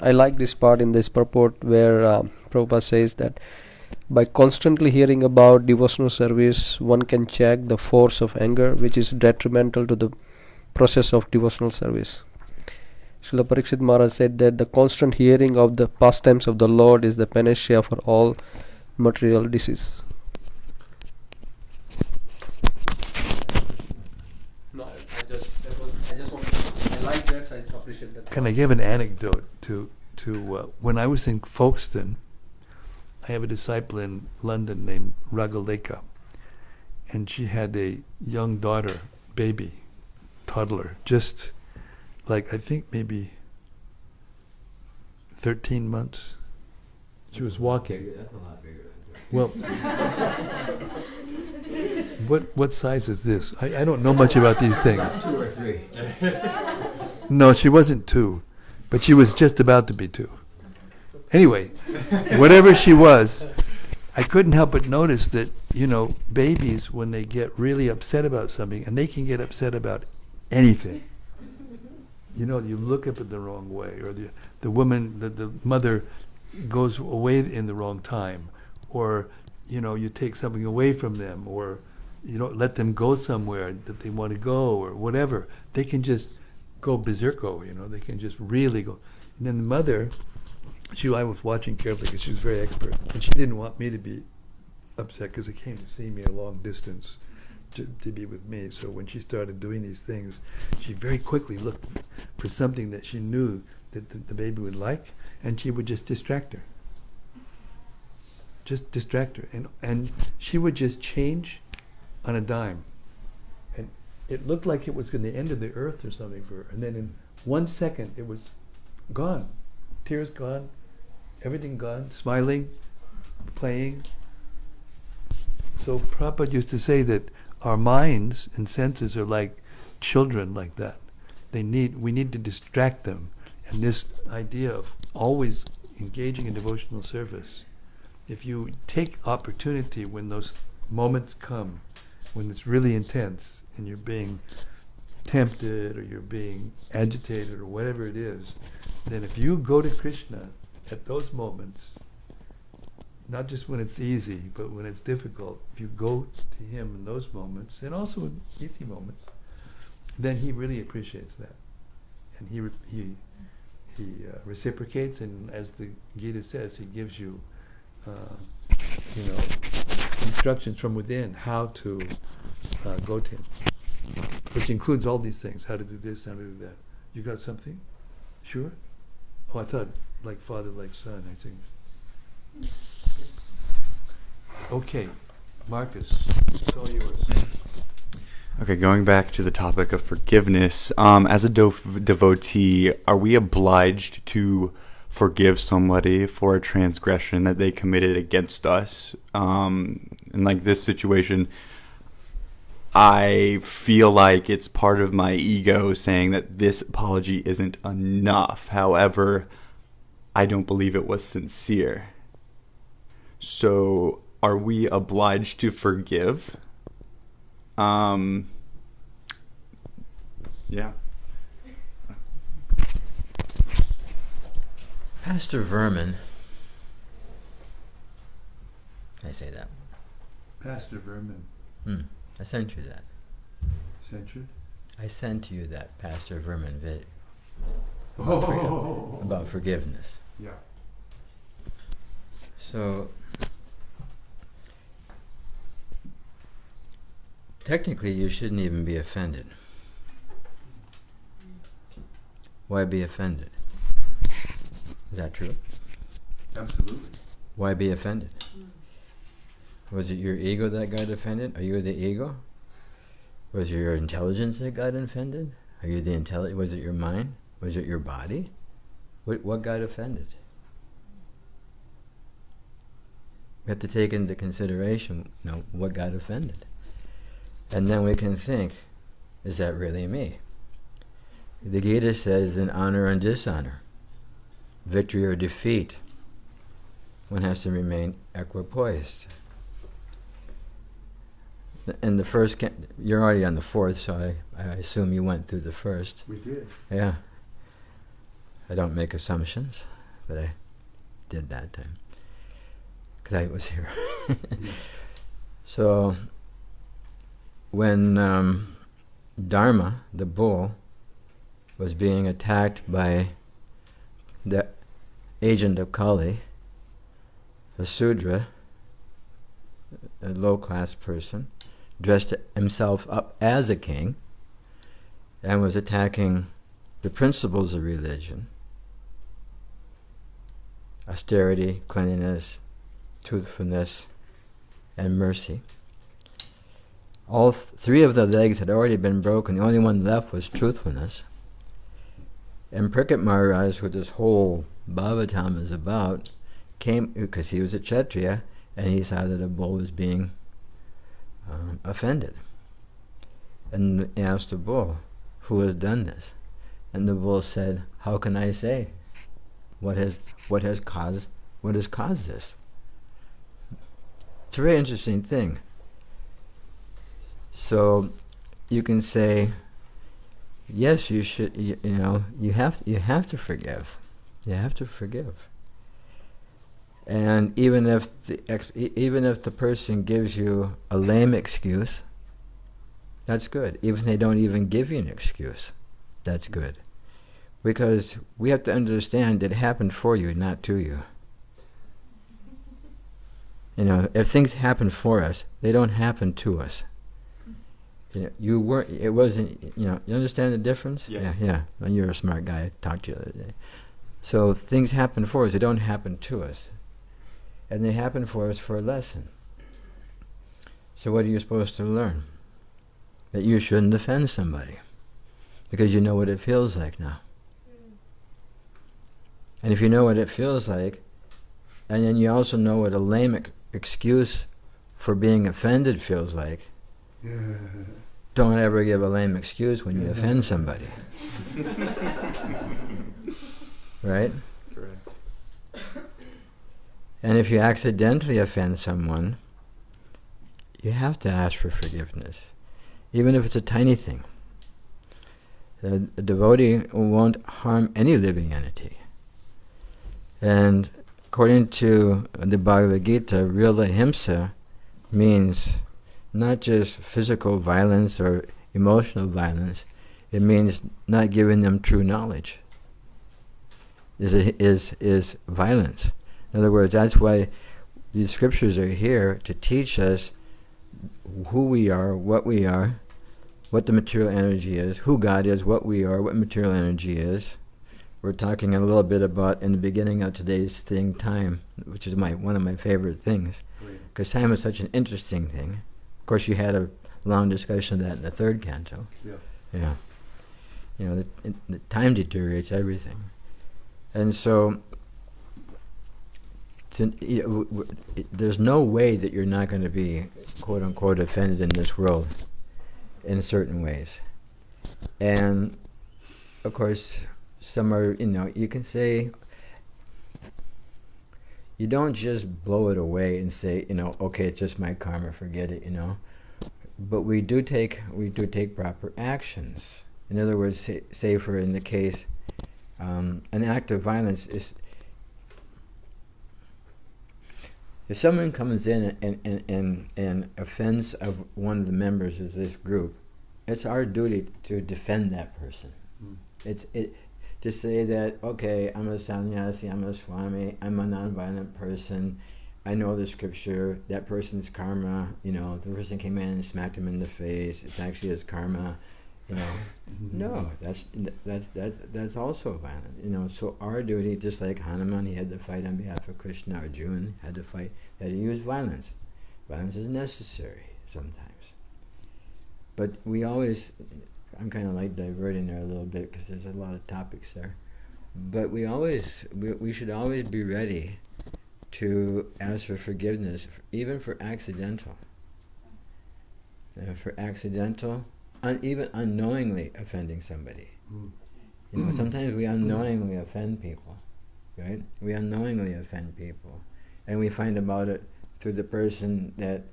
I like this part in this purport where Prabhupada says that by constantly hearing about devotional service, one can check the force of anger, which is detrimental to the process of devotional service. Srila Parikshit Maharaj said that the constant hearing of the pastimes of the Lord is the panacea for all material disease. No, I like that. I appreciate that. Can I give an anecdote to when I was in Folkestone? I have a disciple in London named Ragaleka, and she had a young daughter, baby, toddler, just like I think maybe 13 months. She was walking. That's a lot bigger. Well, what size is this? I don't know much about these things. 2 or 3. No, she wasn't 2, but she was just about to be 2. Anyway, whatever she was, I couldn't help but notice that, babies, when they get really upset about something, and they can get upset about anything. You look up in the wrong way, or the woman, the mother goes away in the wrong time, or, you take something away from them, or you don't let them go somewhere that they want to go, or whatever. They can just go berserko, they can just really go. And then the mother, I was watching carefully because she was very expert, and she didn't want me to be upset because they came to see me a long distance to be with me. So when she started doing these things, she very quickly looked for something that she knew that the baby would like, and she would just distract her. Just distract her. And she would just change on a dime. And it looked like it was going to end of the earth or something for her. And then in 1 second, it was gone. Tears gone, everything gone, smiling, playing. So Prabhupada used to say that our minds and senses are like children like that. We need to distract them. And this idea of always engaging in devotional service, if you take opportunity when those moments come, when it's really intense and you're being tempted or you're being agitated or whatever it is, then if you go to Krishna at those moments, not just when it's easy, but when it's difficult, if you go to him in those moments, and also in easy moments, then he really appreciates that. And he reciprocates, and as the Gita says, he gives you, instructions from within how to go to him, which includes all these things, how to do this, how to do that. You got something? Sure? Oh, I thought like father, like son, I think. Okay, Marcus, it's all yours. Okay, going back to the topic of forgiveness, as a devotee, are we obliged to forgive somebody for a transgression that they committed against us? In like this situation, I feel like it's part of my ego saying that this apology isn't enough. However, I don't believe it was sincere. So, are we obliged to forgive? Yeah. Pastor Vermin. I say that. Pastor Vermin. I sent you that. Censored? I sent you that Pastor Vermin video Oh. about forgiveness. Yeah. So, technically, you shouldn't even be offended. Why be offended? Is that true? Absolutely. Why be offended? Was it your ego that got offended? Are you the ego? Was it your intelligence that got offended? Are you the intelligence? Was it your mind? Was it your body? What got offended? We have to take into consideration, what got offended. And then we can think, is that really me? The Gita says in honor and dishonor, victory or defeat, one has to remain equipoised. And the first, you're already on the fourth, so I assume you went through the first. We did. Yeah. I don't make assumptions, but I did that time, because I was here. So, when Dharma, the bull, was being attacked by the agent of Kali, a Sudra, a low-class person, dressed himself up as a king, and was attacking the principles of religion: austerity, cleanliness, truthfulness, and mercy. All three of the legs had already been broken. The only one left was truthfulness. And Prabhupada Maharaj, who this whole Bhagavatam is about, came because he was a Kshatriya, and he saw that a bull was being offended. And he asked the bull, who has done this? And the bull said, how can I say? What has caused this? a very interesting thing. So you can say, yes, you should. You have to forgive. You have to forgive. And even if the person gives you a lame excuse, that's good. Even if they don't even give you an excuse, that's good. Because we have to understand that it happened for you, not to you. If things happen for us, they don't happen to us. You weren't. It wasn't. You understand the difference? Yes. Yeah. And you're a smart guy. I talked to you the other day. So things happen for us. They don't happen to us. And they happen for us for a lesson. So what are you supposed to learn? That you shouldn't offend somebody. Because you know what it feels like now. And if you know what it feels like, and then you also know what a lame excuse for being offended feels like, don't ever give a lame excuse when you offend somebody. Right? Correct. And if you accidentally offend someone, you have to ask for forgiveness, even if it's a tiny thing. A devotee won't harm any living entity. And according to the Bhagavad Gita, real ahimsa means not just physical violence or emotional violence, it means not giving them true knowledge. Is violence. In other words, that's why these scriptures are here to teach us who we are, what the material energy is, who God is, what we are, what material energy is. We're talking a little bit about, in the beginning of today's thing, time, which is one of my favorite things, because time is such an interesting thing. Of course, you had a long discussion of that in the third canto. Yeah. The time deteriorates everything. And so, there's no way that you're not going to be, quote unquote, offended in this world in certain ways. And, of course, some are, you can say, you don't just blow it away and say, okay, it's just my karma, forget it, But we do take proper actions. In other words, say for in the case, an act of violence is, if someone comes in and offends of one of the members of this group, it's our duty to defend that person. To say that, okay, I'm a sannyasi, I'm a swami, I'm a non-violent person, I know the scripture, that person's karma, the person came in and smacked him in the face, it's actually his karma, No, that's also violent, So our duty, just like Hanuman, he had to fight on behalf of Krishna, Arjuna had to fight, that he used violence. Violence is necessary sometimes. But I'm kind of like diverting there a little bit because there's a lot of topics there. But we should always be ready to ask for forgiveness, even for accidental. Even unknowingly offending somebody. Sometimes we unknowingly offend people, right? We unknowingly offend people. And we find about it through the person that,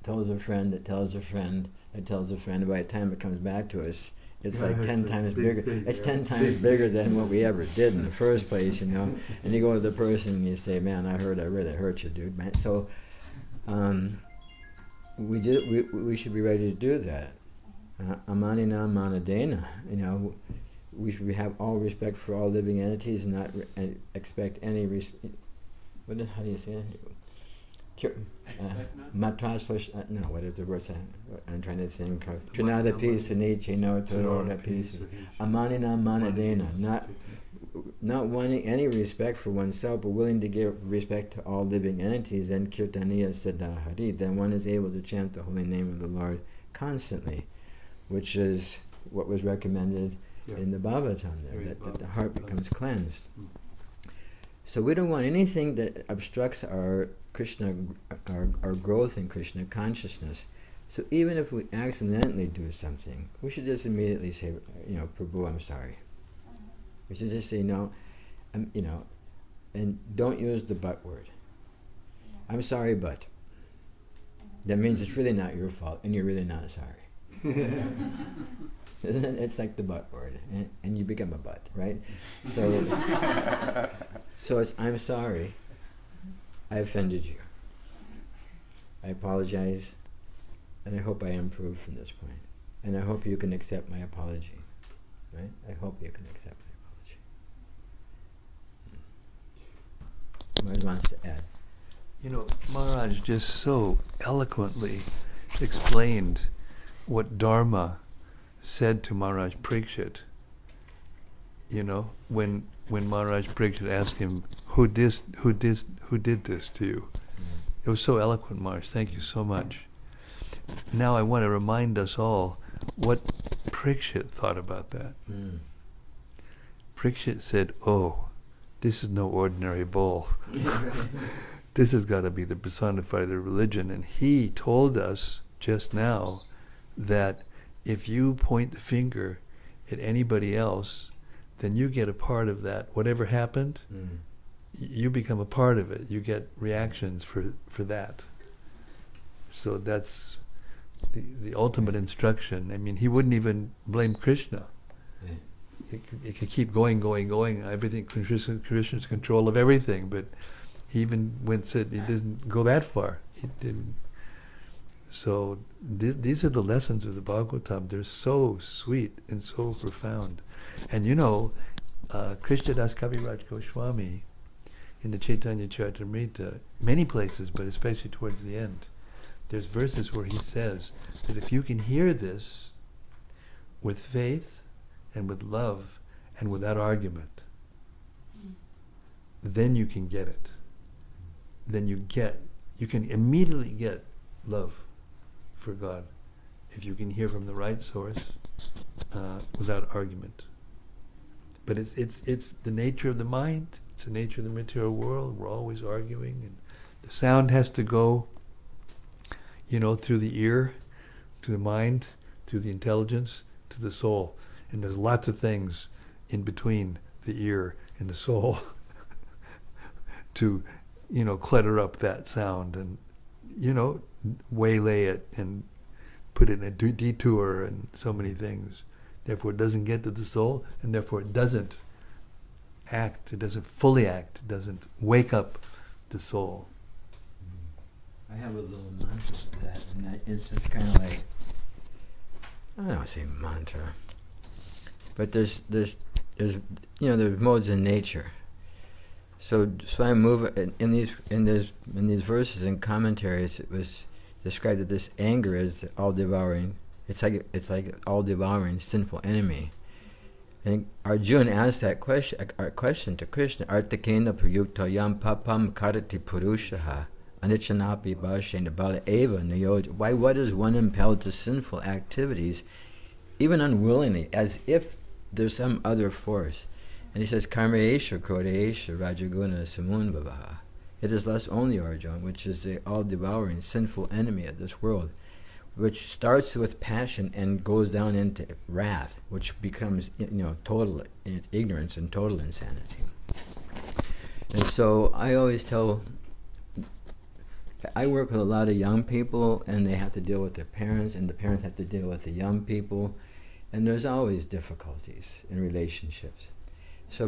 tells a friend that tells a friend that tells a friend. By the time it comes back to us, it's like 10 times bigger. It's 10 times bigger than what we ever did in the first place, And you go to the person and you say, man, I really hurt you, dude, man. So, we should be ready to do that. Amanina manadena, we should have all respect for all living entities and not expect any how do you say it? What is the word? I'm trying to think of. Trinadapi sunichi no torodapi. Amanina manadena, not wanting any respect for oneself, but willing to give respect to all living entities, then kirtaniya siddhahari, then one is able to chant the holy name of the Lord constantly, which is what was recommended in the Bhagavatam there, that the heart becomes cleansed. So we don't want anything that obstructs our Krishna, our growth in Krishna consciousness. So even if we accidentally do something, we should just immediately say, Prabhu, I'm sorry. We should just say no, and don't use the but word. I'm sorry, but. that means it's really not your fault, and you're really not sorry. Isn't it? It's like the but word, and you become a but, right? So, so it's, I'm sorry, I offended you. I apologize, and I hope I improve from this point. And I hope you can accept my apology, right? I hope you can accept my apology. Someone wants to add. You know, Maharaj just so eloquently explained what Dharma said to Maharaj Parikshit. You know, when Maharaj Parikshit asked him, who did this to you? It was so eloquent, Maharaj. Thank you so much. Now I want to remind us all what Parikshit thought about that. Parikshit said, oh, this is no ordinary bull. This has got to be the personified religion. And he told us just now that if you point the finger at anybody else, then you get a part of that. Whatever happened, you become a part of it. You get reactions for that. So that's the ultimate instruction. I mean, he wouldn't even blame Krishna. It could keep going. Everything, Krishna's control of everything, but he even said he doesn't go that far. He didn't. So these are the lessons of the Bhagavatam. They're so sweet and so profound. And you know, Krishnadas Kaviraj Goswami in the Chaitanya Charitamrita, many places, but especially towards the end, there's verses where he says that if you can hear this with faith and with love and without argument, then you can get it. Then you can immediately get love for God if you can hear from the right source without argument. But it's the nature of the mind. It's the nature of the material world. We're always arguing, and the sound has to go, you know, through the ear, to the mind, through the intelligence, to the soul. And there's lots of things in between the ear and the soul to, you know, clutter up that sound and, you know, waylay it and put it in a detour and so many things. Therefore it doesn't get to the soul, and therefore it doesn't act, it doesn't fully act, it doesn't wake up the soul. I have a little mantra for that, and it's just kind of like, I don't want to say mantra, but there's you know, there's modes in nature. So Svayambhuva in these verses and commentaries, it was described that this anger is all-devouring. It's like all-devouring sinful enemy. And Arjuna asked that question to Krishna: Artakena prayuktayam papam karati purushaha anichanapi bhashena bala eva nayoj. Why? What is one impelled to sinful activities, even unwillingly, as if there's some other force? And he says, Karmayesha Krodesha Rajaguna Samunbhavaha. It is thus only, Arjuna, which is the all-devouring sinful enemy of this world, which starts with passion and goes down into wrath, which becomes, you know, total ignorance and total insanity. And so I always tell, I work with a lot of young people, and they have to deal with their parents, and the parents have to deal with the young people, and there's always difficulties in relationships. So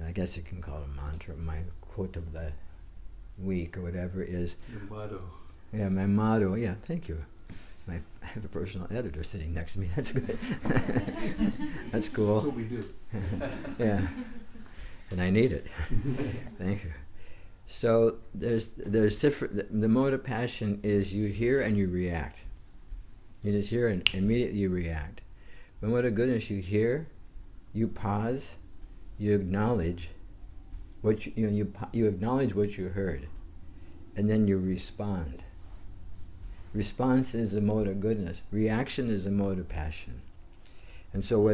I guess you can call it a mantra, my quote of the week or whatever is... Your motto. Yeah, my motto. Yeah, thank you. I have a personal editor sitting next to me. That's good. That's cool. That's what we do. Yeah, and I need it. Thank you. So there's different. The mode of passion is you hear and you react. You just hear and immediately you react. But mode of goodness, you hear, you pause, you acknowledge what you acknowledge what you heard, and then you respond. Response is a mode of goodness. Reaction is a mode of passion. And so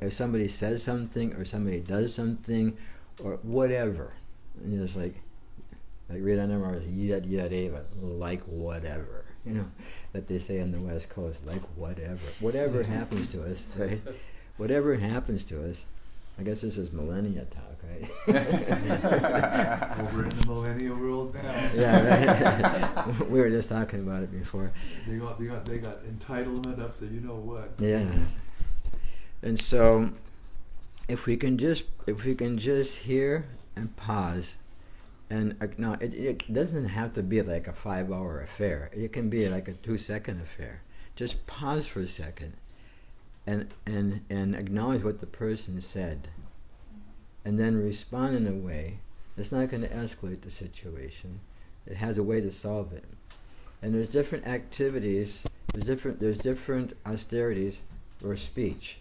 if somebody says something or somebody does something or whatever, and you're just like like whatever, you know, that they say on the West Coast, like whatever. Whatever happens to us, right? Whatever happens to us, I guess this is millennia talk, right? Over in the millennial world now. Yeah, right. We were just talking about it before. They got entitlement up to you know what. Yeah. And so, if we can just hear and pause, and no, it doesn't have to be like a 5-hour affair. It can be like a 2-second affair. Just pause for a second, and acknowledge what the person said, and then respond in a way that's not going to escalate the situation. It has a way to solve it. And there's different activities. There's different austerities or speech,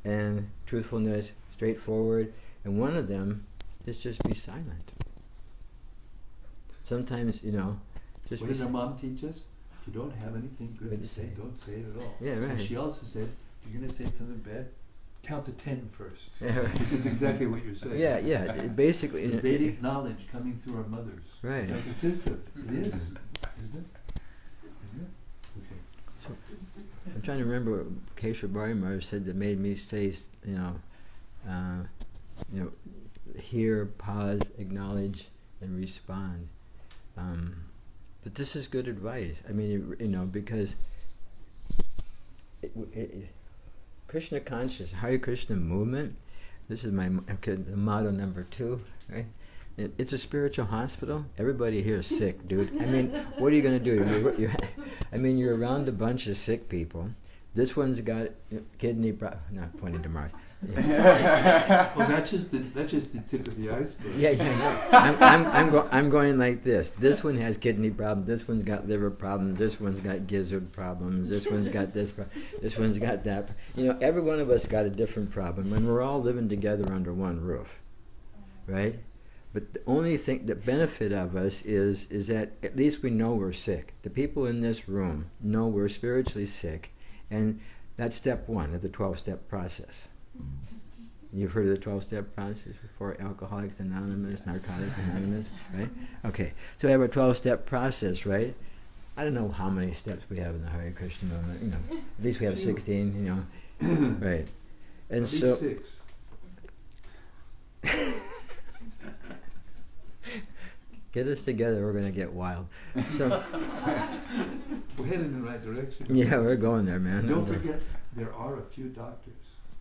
and truthfulness, straightforward. And one of them is just be silent. Sometimes, just What be did our mom teach us? If you don't have anything good to say, don't say it at all. Yeah, right. And she also said, if you're going to say something bad, count to 10 first. Yeah, right. Which is exactly what you're saying. Yeah. Basically, It's the Vedic knowledge coming through our mothers. Right. It's consistent. It is. Isn't it? Okay. So, I'm trying to remember what Kesha Bharimar said that made me say, hear, pause, acknowledge, and respond. But this is good advice. I mean, because Krishna conscious, Hare Krishna movement. This is the motto number 2, right? It's a spiritual hospital. Everybody here is sick, dude. I mean, what are you going to do? You're around a bunch of sick people. This one's got kidney problem. Not pointing to Mars. Yeah. Well, that's just the tip of the iceberg. Yeah. I'm going like this. This one has kidney problems. This one's got liver problems. This one's got gizzard problems. This one's got this problem. This one's got that. Every one of us got a different problem, and we're all living together under one roof, right? But the only thing, the benefit of us is that at least we know we're sick. The people in this room know we're spiritually sick, and that's step 1 of the 12-step process. You've heard of the 12-step process before? Alcoholics Anonymous, Narcotics Anonymous, right? Okay, so we have a 12-step process, right? I don't know how many steps we have in the Hare Krishna movement. At least we have 16, right? And at least so 6. Get us together, we're going to get wild. So We're headed in the right direction. yeah, we're going there, man. Don't forget, there are a few doctors.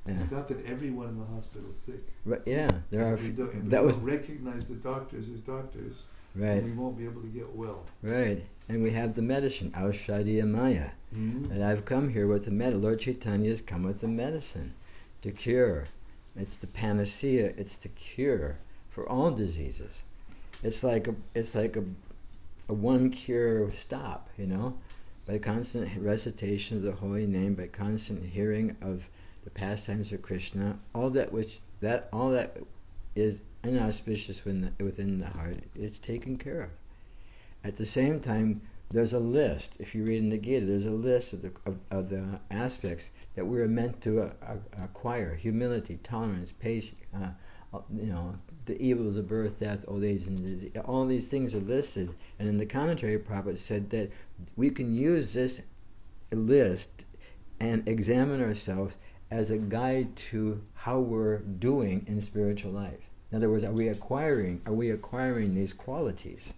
Yeah. It's not that everyone in the hospital is sick. Right, yeah, there are. If we don't recognize the doctors as doctors, Right. we won't be able to get well. Right, and we have the medicine, Aushadhiya Maya. Mm-hmm. And I've come here with the medicine. Lord Chaitanya's come with the medicine to cure. It's the panacea. It's the cure for all diseases. It's like a one cure stop, by constant recitation of the holy name, by constant hearing of the pastimes of Krishna. All that is inauspicious within the heart is taken care of. At the same time, there's a list. If you read in the Gita, there's a list of the aspects that we're meant to acquire: humility, tolerance, patience. The evils of birth, death, old age, and disease. All these things are listed. And in the commentary, Prabhupada said that we can use this list and examine ourselves as a guide to how we're doing in spiritual life. In other words, are we acquiring these qualities?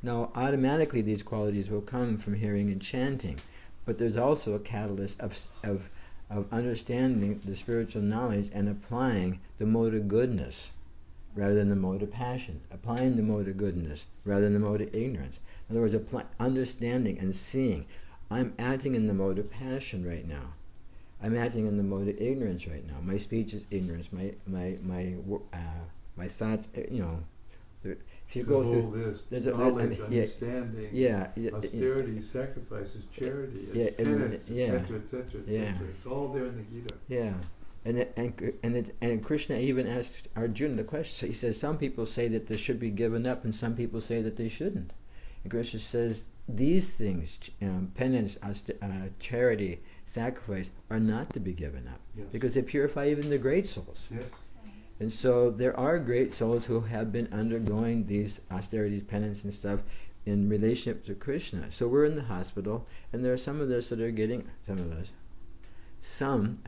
Now, automatically these qualities will come from hearing and chanting, but there's also a catalyst of understanding the spiritual knowledge and applying the mode of goodness rather than the mode of passion, applying the mode of goodness rather than the mode of ignorance. In other words, understanding and seeing, I'm acting in the mode of passion right now. I'm acting in the mode of ignorance right now. My speech is ignorance. My thoughts, if you go through this, there's knowledge, a understanding, austerity, sacrifices, charity, penance, etc., etc. It's all there in the Gita. Yeah, and Krishna even asked Arjuna the question. So he says some people say that they should be given up, and some people say that they shouldn't. And Krishna says these things, penance, charity, sacrifice, are not to be given up, because they purify even the great souls. Yes. And so there are great souls who have been undergoing these austerities, penance and stuff in relationship to Krishna. So we're in the hospital, and there are some of us that are getting, some,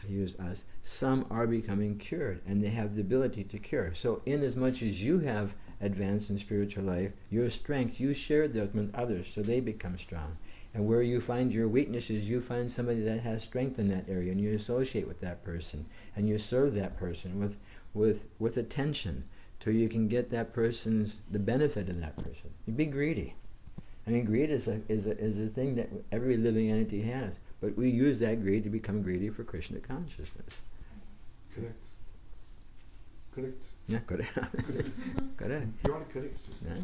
I use us, some are becoming cured, and they have the ability to cure. So inasmuch as you have advanced in spiritual life, your strength, you share those with others, so they become strong. And where you find your weaknesses, you find somebody that has strength in that area, and you associate with that person, and you serve that person with attention, till you can get that person's, the benefit of that person. You be greedy. I mean, greed is a thing that every living entity has. But we use that greed to become greedy for Krishna consciousness. Correct. Correct. Yeah, correct. Correct. You want to correct? Yeah.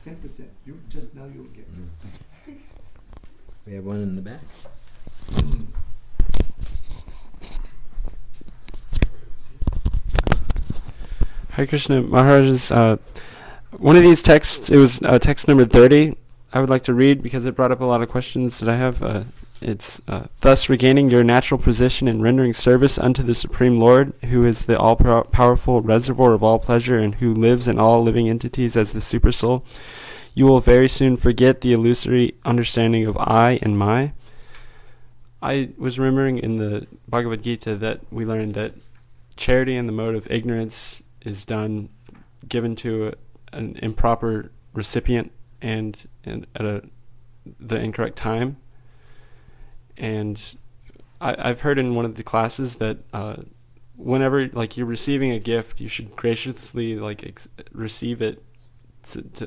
10%. You just now you'll get. We have one in the back. Hare Krishna, Maharajas. One of these texts, it was text number 30. I would like to read because it brought up a lot of questions that I have. It's thus regaining your natural position and rendering service unto the Supreme Lord, who is the all-powerful reservoir of all pleasure and who lives in all living entities as the Supersoul. You will very soon forget the illusory understanding of I and my. I was remembering in the Bhagavad Gita that we learned that charity in the mode of ignorance is given to an improper recipient and at the incorrect time. And I've heard in one of the classes that whenever you're receiving a gift, you should graciously receive it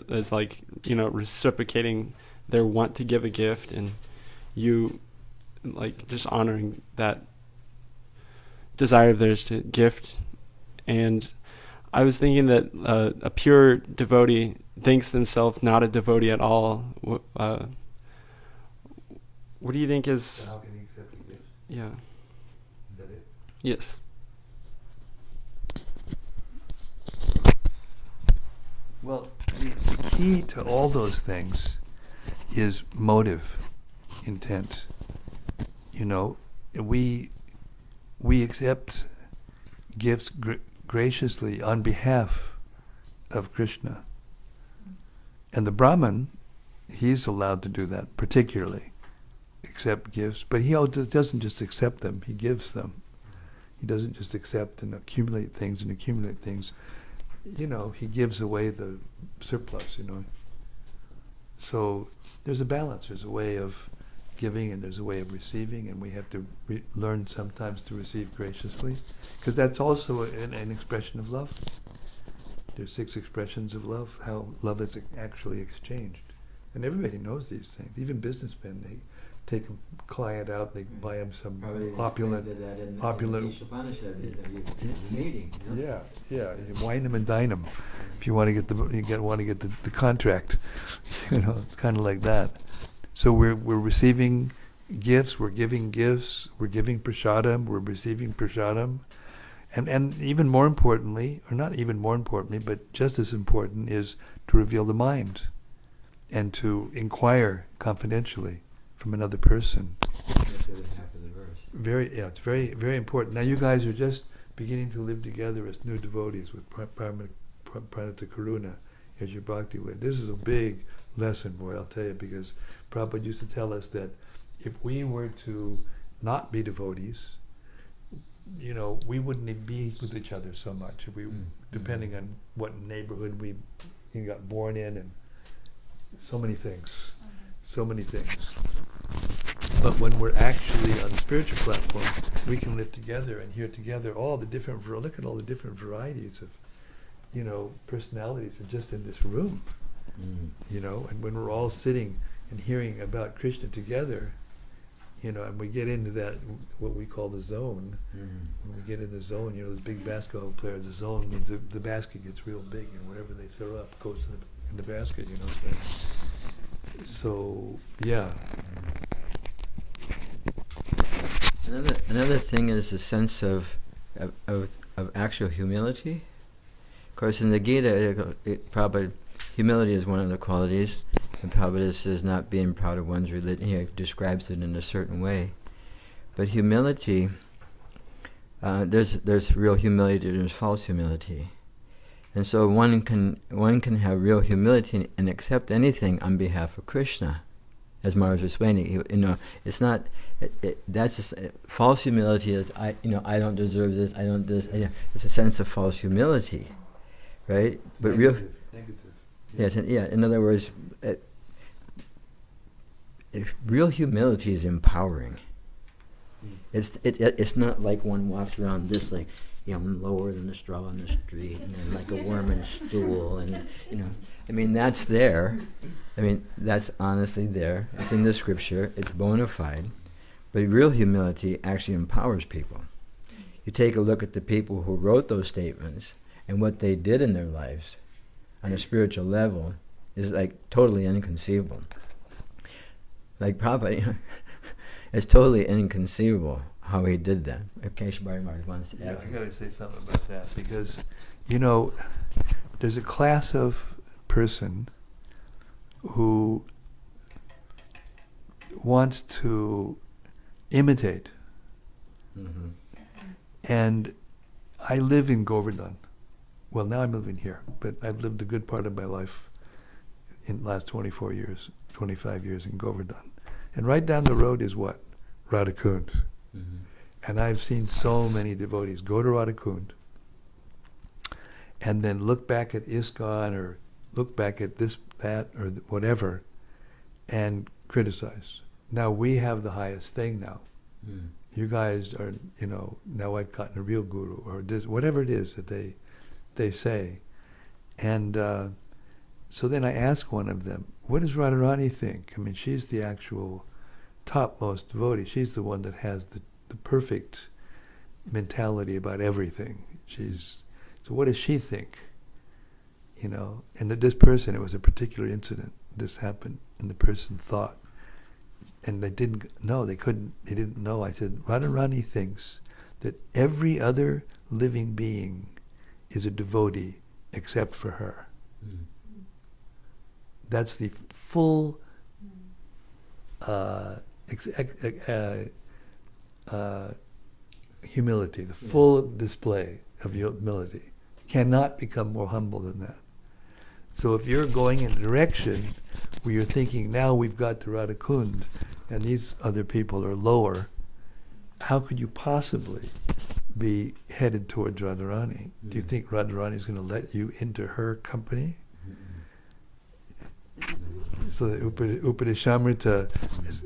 as reciprocating their want to give a gift, and you just honoring that desire of theirs to gift. And I was thinking that a pure devotee thinks themselves not a devotee at all. What do you think is... So how can he accept a gift? Yeah. Is that it? Yes. Well, the key to all those things is motive, intent. We accept gifts graciously on behalf of Krishna. And the Brahman, he's allowed to do that, particularly accept gifts, but he doesn't just accept them, he gives them. He doesn't just accept and accumulate things. He gives away the surplus, So there's a balance, there's a way of giving and there's a way of receiving, and we have to learn sometimes to receive graciously, because that's also an expression of love. There's 6 expressions of love, how love is actually exchanged. And everybody knows these things. Even businessmen, they take a client out, they buy him some opulent meeting. Yeah, you wine him and dine him. If you want to get the contract, it's kind of like that. So we're receiving gifts, we're giving prasadam, we're receiving prasadam, and even more importantly, or not even more importantly, but just as important, is to reveal the mind and to inquire confidentially from another person. It's very, very important. Now you guys are just beginning to live together as new devotees with Pranata Karuna as your bhakti lid. This is a big lesson, boy, I'll tell you, because Prabhupada used to tell us that if we were to not be devotees, we wouldn't be with each other so much. If we, depending on what neighborhood we got born in, and so many things. But when we're actually on the spiritual platform, we can live together and hear together look at all the different varieties of, personalities just in this room. And when we're all sitting and hearing about Krishna together, and we get into that, what we call the zone. When we get in the zone, the big basketball player, the zone means the basket gets real big, and whatever they throw up goes in the basket, So, yeah. Another thing is a sense of actual humility. Of course, in the Gita, humility is one of the qualities, and Prabhupada says not being proud of one's religion. He describes it in a certain way. But humility, there's real humility, there's false humility. And so one can have real humility and accept anything on behalf of Krishna. as Maharaj was explaining. It's not. That's just false humility. Is I don't deserve this. I don't this. It's a sense of false humility, right? But Negative. yes, in other words, real humility is empowering. It's not like one walks around this like, I'm lower than the straw on the street, and like a worm in a stool, and that's there. That's honestly there. It's in the scripture. It's bona fide. But real humility actually empowers people. You take a look at the people who wrote those statements and what they did in their lives on a spiritual level is like totally inconceivable. Like Prabhupada, it's totally inconceivable how he did that. Okay, Shibari Maharaj wants to add. I got to say something about that because, there's a class of person who wants to imitate. Mm-hmm. And I live in Govardhan. Well, now I'm living here, but I've lived a good part of my life in the last 25 years in Govardhan. And right down the road is what? Radhakund. Mm-hmm. And I've seen so many devotees go to Radhakund and then look back at ISKCON or look back at this, that, or whatever and criticize. Now we have the highest thing now. Mm. You guys are, now I've gotten a real guru, or this, whatever it is that they say. And so then I ask one of them, what does Radharani think? She's the actual topmost devotee. She's the one that has the perfect mentality about everything. So what does she think? And that this person, it was a particular incident, this happened, and the person thought, and they didn't know, they didn't know. I said, Radharani thinks that every other living being is a devotee except for her. Mm. That's the full humility, the full display of humility. Cannot become more humble than that. So if you're going in a direction where you're thinking, now we've got to Radhakund and these other people are lower, how could you possibly be headed towards Radharani? Mm-hmm. Do you think Radharani is going to let you into her company? Mm-hmm. So the Upadeshamrita,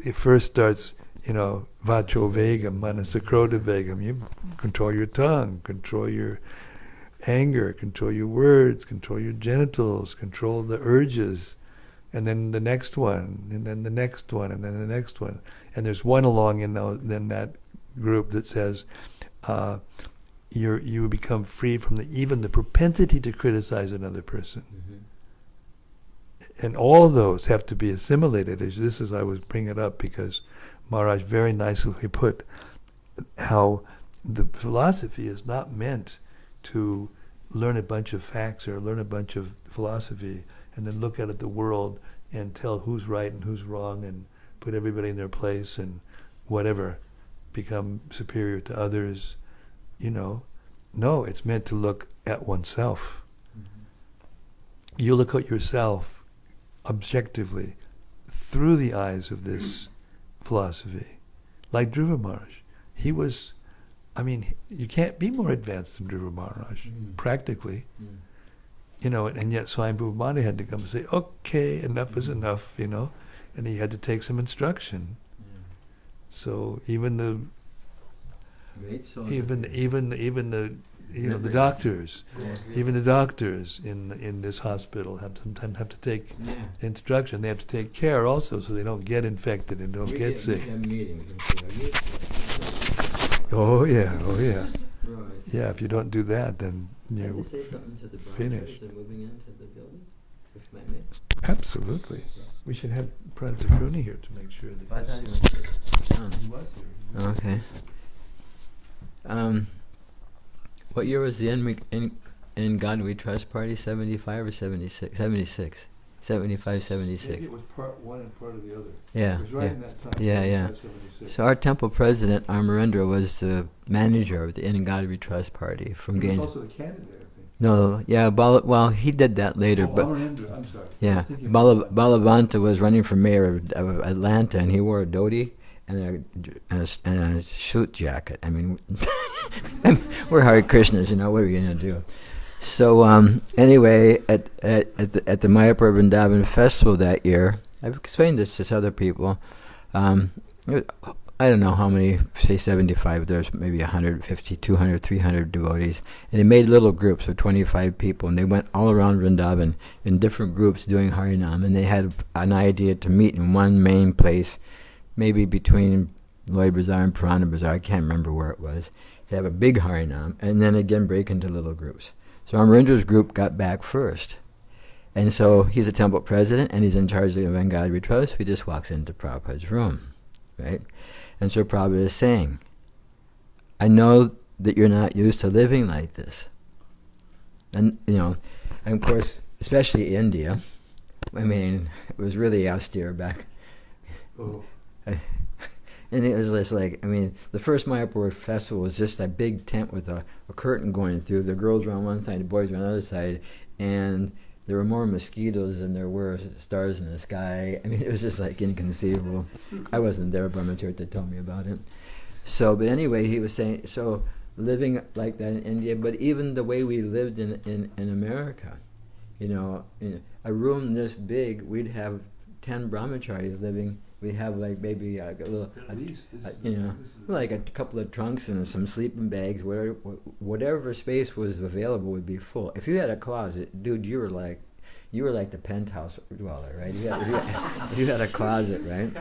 it first starts, Vacho Vegam, Manasakroda Vegam. You control your tongue, control your anger, control your words, control your genitals, control the urges, and then the next one, and then the next one, and then the next one. And there's one along in that group that says you become free from even the propensity to criticize another person. Mm-hmm. And all of those have to be assimilated. I was bringing it up because Maharaj very nicely put how the philosophy is not meant to learn a bunch of facts or learn a bunch of philosophy and then look at the world and tell who's right and who's wrong and put everybody in their place and whatever, become superior to others. No, it's meant to look at oneself. Mm-hmm. You look at yourself objectively through the eyes of this philosophy. Like Dhruva Maharaj. He was, you can't be more advanced than Dhruva Maharaj, practically. And yet Svayambhuva had to come and say, okay, enough is enough, and he had to take some instruction. So even the doctors, even the doctors in this hospital sometimes have to take instruction. They have to take care also, so they don't get infected and don't get sick. Oh yeah. Yeah, if you don't do that, then you're finished. Moving into the building, if I may. Absolutely. We should have Prabhupada Kruni here to make sure that he was here. Okay. What year was the In God We Trust party? 75 or 76? 76. 75, 76. Maybe it was part one and part of the other. Yeah. It was right in that time. Yeah. 76. So our temple president, Amarendra, was the manager of the In God We Trust party from He was Ganges. also the candidate, I think. No, yeah, well, he did that later, but I'm sorry. yeah, Balavanta was running for mayor of Atlanta, and he wore a dhoti and a suit jacket. I mean, we're Hare Krishnas, what are you gonna do? So anyway, at the Mayapur Vrindavan festival that year, I've explained this to other people. I don't know how many, say 75, there's maybe 150, 200, 300 devotees. And they made little groups of 25 people, and they went all around Vrindavan in different groups doing Harinam. And they had an idea to meet in one main place, maybe between Loy Bazaar and Purana Bazaar, I can't remember where it was. They have a big Harinam, and then again break into little groups. So Amarindra's group got back first. And so he's a temple president, and he's in charge of the Vangadri Trust. He just walks into Prabhupada's room, right? And so Prabhupada is saying, I know that you're not used to living like this. And, and of course, especially India, I mean, it was really austere back. Oh. And it was just like, the first Mayapur festival was just a big tent with a curtain going through. The girls were on one side, the boys were on the other side, and there were more mosquitoes than there were stars in the sky. It was just like inconceivable. I wasn't there, Brahmatirtha told me about it. So, but anyway, he was saying, so living like that in India, but even the way we lived in America, in a room this big, we'd have 10 brahmacharis living. We'd have like maybe a little, like a couple of trunks and some sleeping bags. Whatever space was available would be full. If you had a closet, dude, you were like the penthouse dweller, right? You had a closet, right?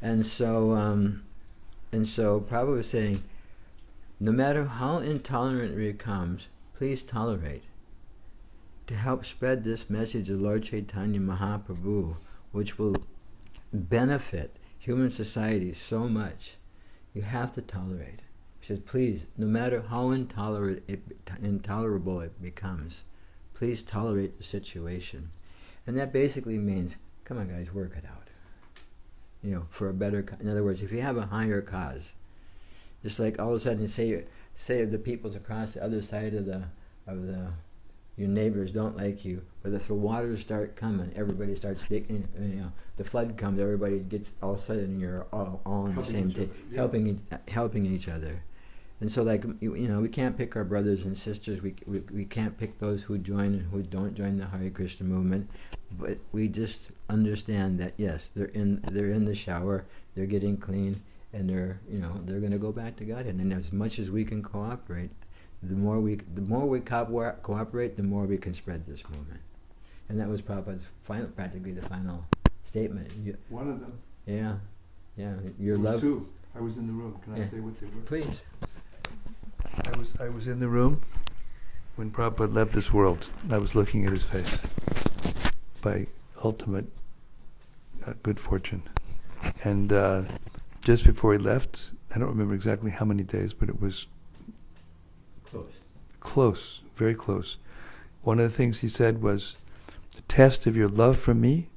And so Prabhupada was saying, no matter how intolerant it becomes, please tolerate. To help spread this message of Lord Chaitanya Mahaprabhu, which will benefit human society so much, you have to tolerate. He says, please, no matter how intolerable it becomes, please tolerate the situation. And that basically means, come on guys, work it out. For a better, in other words, if you have a higher cause, just like all of a sudden say the peoples across the other side of your neighbors don't like you, but if the waters start coming, everybody starts digging. The flood comes, everybody gets, all of a sudden you're all on the same team, helping each other. And so, we can't pick our brothers and sisters. We can't pick those who join and who don't join the Hare Krishna movement. But we just understand that yes, they're in the shower, they're getting clean, and they're going to go back to Godhead. And as much as we can cooperate, the more we cooperate, the more we can spread this movement. And that was Prabhupada's practically the final statement. One of them. Yeah. Your there were love. Two. I was in the room. Can I say what they were? Please. I was in the room when Prabhupada left this world. I was looking at his face by ultimate good fortune. And just before he left, I don't remember exactly how many days, but it was close, very close. One of the things he said was, the test of your love for me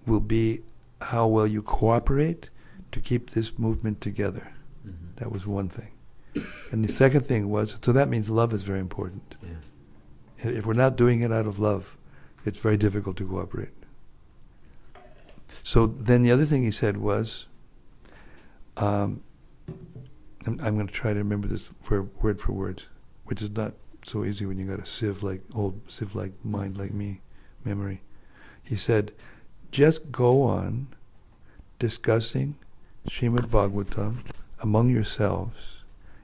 will be how well you cooperate to keep this movement together. Mm-hmm. That was one thing. And the second thing was, so that means love is very important. Yeah. If we're not doing it out of love, it's very difficult to cooperate. So then the other thing he said was, I'm going to try to remember this word for word, which is not so easy when you got a sieve-like mind like me, memory. He said, just go on discussing Srimad-Bhagavatam among yourselves,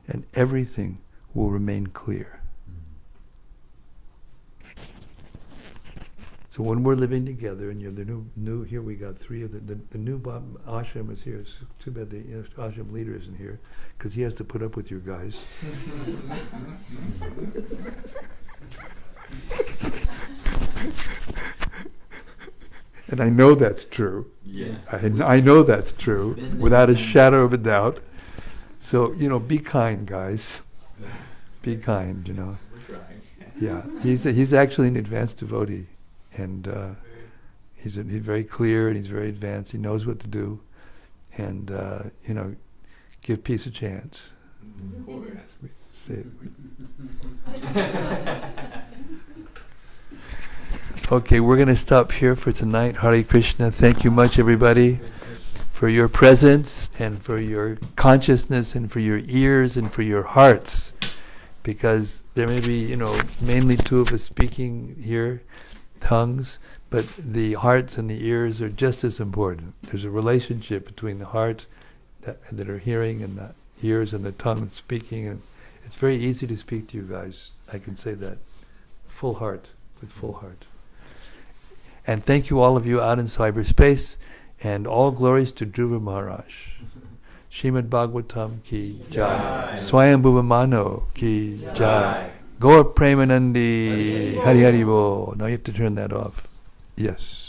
and everything will remain clear. So when we're living together, and the new here we got three of the new ashram is here. It's too bad the ashram leader isn't here, because he has to put up with you guys. And I know that's true. Yes. I know that's true, without a shadow of a doubt. So, be kind, guys. Be kind, We're trying. Yeah, he's actually an advanced devotee, and he's very clear and he's very advanced. He knows what to do, and give peace a chance. Of course. Say Okay, we're going to stop here for tonight. Hare Krishna. Thank you much, everybody, for your presence and for your consciousness and for your ears and for your hearts. Because there may be, mainly two of us speaking here, tongues, but the hearts and the ears are just as important. There's a relationship between the heart that are hearing and the ears and the tongue that's speaking. And it's very easy to speak to you guys. I can say that. Full heart, with full heart. And thank you all of you out in cyberspace, and all glories to Dhruva Maharaj. Srimad-Bhagavatam ki jai. Svayambhuva Manu ki jai. Gaur Premanandi Hari Hari Bo. Now you have to turn that off. Yes.